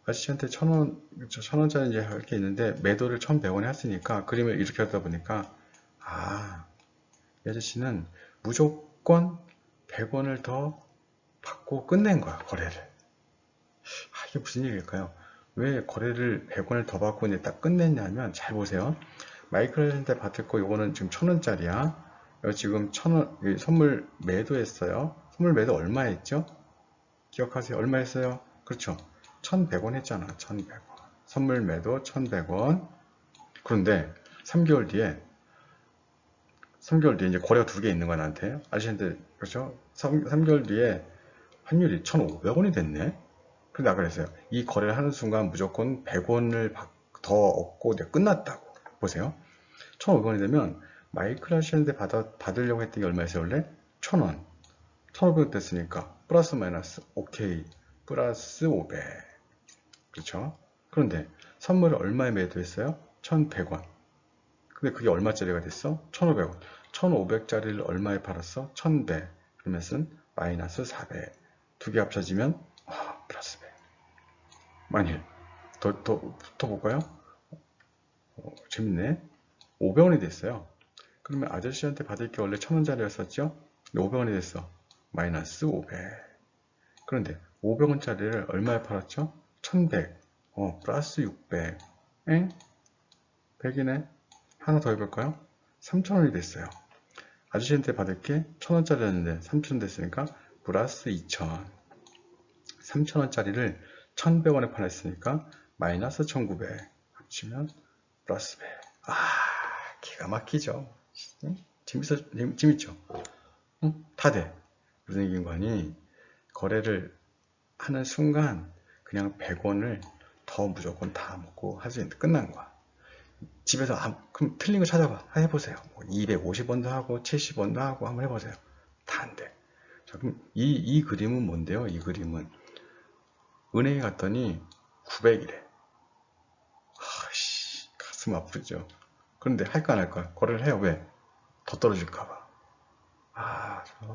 아저씨한테 1,000원, 1,000원짜리 이제 할 게 있는데 매도를 1,100원에 했으니까 그림을 이렇게 하다 보니까 이 아저씨는 무조건 100원을 더 받고 끝낸 거야, 거래를. 이게 무슨 얘기일까요? 왜 거래를 100원을 더 받고 이제 딱 끝냈냐면, 잘 보세요. 마이클한테 받을 거 요거는 지금 1,000원짜리야. 여기 지금 1,000원, 선물 매도했어요. 선물 매도 얼마 했죠? 기억하세요? 얼마 했어요? 그렇죠. 1,100원 했잖아, 1,100원. 선물 매도 1,100원. 그런데 3개월 뒤에 이제 거래가 두 개 있는 거야, 나한테. 아저씨한테, 그렇죠? 3개월 뒤에 환율이 1,500원이 됐네? 그래서 내가 그랬어요. 이 거래를 하는 순간 무조건 100원을 더 얻고 내가 끝났다고. 보세요. 1,500원이 되면 마이클 아저씨한테 받으려고 했던 게 얼마였어요, 원래? 1,000원. 1,500원 됐으니까 플러스 마이너스 오케이. 플러스 500. 그렇죠? 그런데 선물을 얼마에 매도했어요? 1,100원. 근데 그게 얼마짜리가 됐어? 1,500원. 1,500짜리를 얼마에 팔았어? 1,100. 그러면은 마이너스 400. 두 개 합쳐지면 플러스 100. 만일 더 볼까요? 재밌네. 500원이 됐어요. 그러면 아저씨한테 받을 게 원래 1,000원짜리였었죠? 500원이 됐어. 마이너스 500. 그런데 500원짜리를 얼마에 팔았죠? 1,100. 플러스 600. 엥? 100이네. 하나 더 해볼까요? 3,000원이 됐어요. 아저씨한테 받을 게 1,000원짜리였는데 3,000원 됐으니까 플러스 2,000. 3,000원짜리를 1,100원에 팔았으니까 마이너스 1,900. 합치면 플러스 100. 기가 막히죠? 응? 재밌죠? 응? 다 돼. 무슨 얘기인 거니? 거래를 하는 순간 그냥 100원을 더 무조건 다 먹고 할 수 있는데 끝난 거야. 집에서 그럼 틀린 거 찾아봐. 해보세요. 250원도 하고 70원도 하고 한번 해보세요. 다 안 돼. 자, 그럼 이 그림은 뭔데요? 이 그림은 은행에 갔더니 900이래. 가슴 아프죠. 그런데 할까 안 할까? 거래를 해요. 왜? 더 떨어질까봐.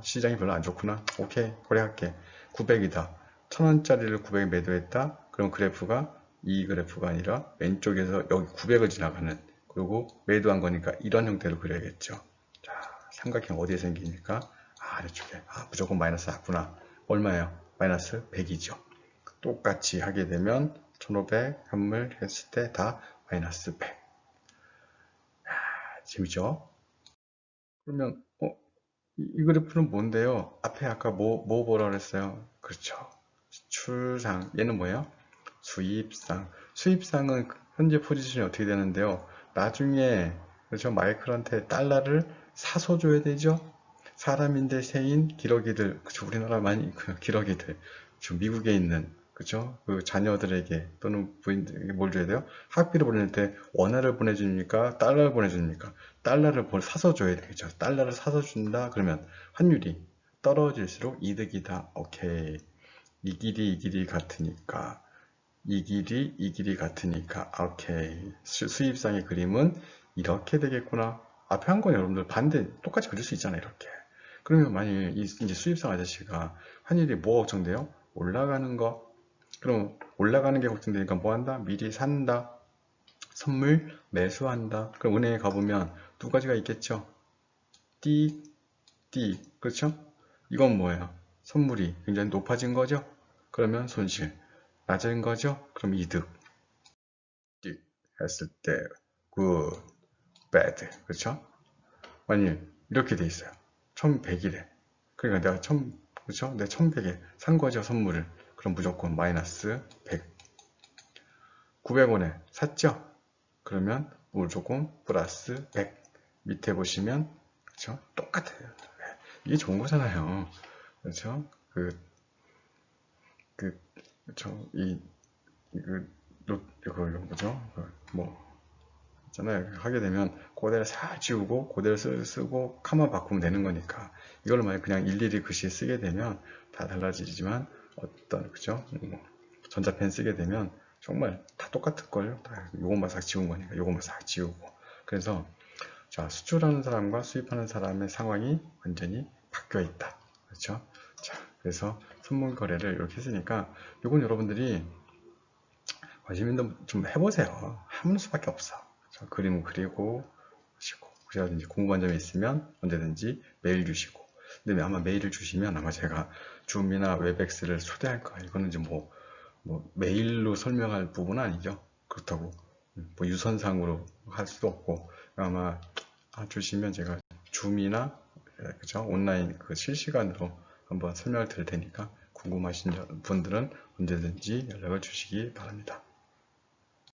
시장이 별로 안 좋구나. 오케이, 거래할게. 900이다. 1000원짜리를 900에 매도했다. 그럼 그래프가 이 그래프가 아니라 왼쪽에서 여기 900을 지나가는, 그리고 매도한 거니까 이런 형태로 그려야겠죠. 자, 삼각형 어디에 생기니까 아래쪽에. 무조건 마이너스 났구나. 얼마예요? 마이너스 100이죠. 똑같이 하게 되면 1500 현물 했을 때 다 마이너스 100. 재밌죠? 그러면 이 그래프는 뭔데요? 앞에 아까 뭐 보라 그랬어요? 그렇죠. 출상. 얘는 뭐예요? 수입상. 수입상은 현재 포지션이 어떻게 되는데요? 나중에, 그렇죠? 마이클한테 달러를 사서 줘야 되죠? 사람인데 새인 기러기들, 그쵸? 우리나라 많이 기러기들, 저 미국에 있는, 그쵸? 그 자녀들에게 또는 부인들에게 뭘 줘야 돼요? 학비를 보낼 때 원화를 보내줍니까? 달러를 보내줍니까? 달러를 사서 줘야 되겠죠. 달러를 사서 준다 그러면 환율이 떨어질수록 이득이다. 오케이. 이 길이 같으니까, 이 길이 같으니까, 오케이. 수입상의 그림은 이렇게 되겠구나. 앞에 한 건 여러분들 반대 똑같이 그릴 수 있잖아요, 이렇게. 그러면 만약에 이제 수입상 아저씨가 환율이 뭐 걱정돼요? 올라가는 거. 그럼 올라가는 게 걱정되니까 뭐 한다? 미리 산다. 선물 매수한다. 그럼 은행에 가보면 두 가지가 있겠죠. 띠, 띠. 그렇죠? 이건 뭐예요? 선물이 굉장히 높아진 거죠? 그러면 손실. 낮은 거죠? 그럼 이득. 띠 했을 때 good, bad. 그렇죠? 만약 이렇게 돼 있어요. 1100이래. 그러니까 내가 그렇죠? 내가 1100에 산 거죠, 선물을. 그럼 무조건 마이너스 100. 900원에 샀죠? 그러면 무조건 플러스 100. 밑에 보시면, 그렇죠? 똑같아요. 네. 이게 좋은 거잖아요. 그렇죠? 그렇죠? 이거 뭐죠? 있잖아요. 하게 되면 그대로 싹 지우고 그대로 쓰고 칸만 바꾸면 되는 거니까, 이걸 만약 그냥 일일이 글씨 쓰게 되면 다 달라지지만, 그죠? 전자펜 쓰게 되면 정말 다 똑같을걸요. 다 요것만 싹 지운 거니까 요것만 싹 지우고. 그래서 자, 수출하는 사람과 수입하는 사람의 상황이 완전히 바뀌어 있다. 그렇죠? 자, 그래서 선물 거래를 이렇게 했으니까 이건 여러분들이 관심 있는 좀 해보세요. 하는 수밖에 없어. 그렇죠? 그림 그리고 하시고, 그래야든지 궁금한 점이 있으면 언제든지 메일 주시고. 근데 아마 메일을 주시면 아마 제가 줌이나 웹엑스를 초대할 거예요. 이거는 이제 메일로 설명할 부분은 아니죠. 그렇다고 뭐 유선상으로 할 수도 없고, 아마 주시면 제가 줌이나, 그죠? 온라인 실시간으로 한번 설명을 드릴 테니까 궁금하신 분들은 언제든지 연락을 주시기 바랍니다.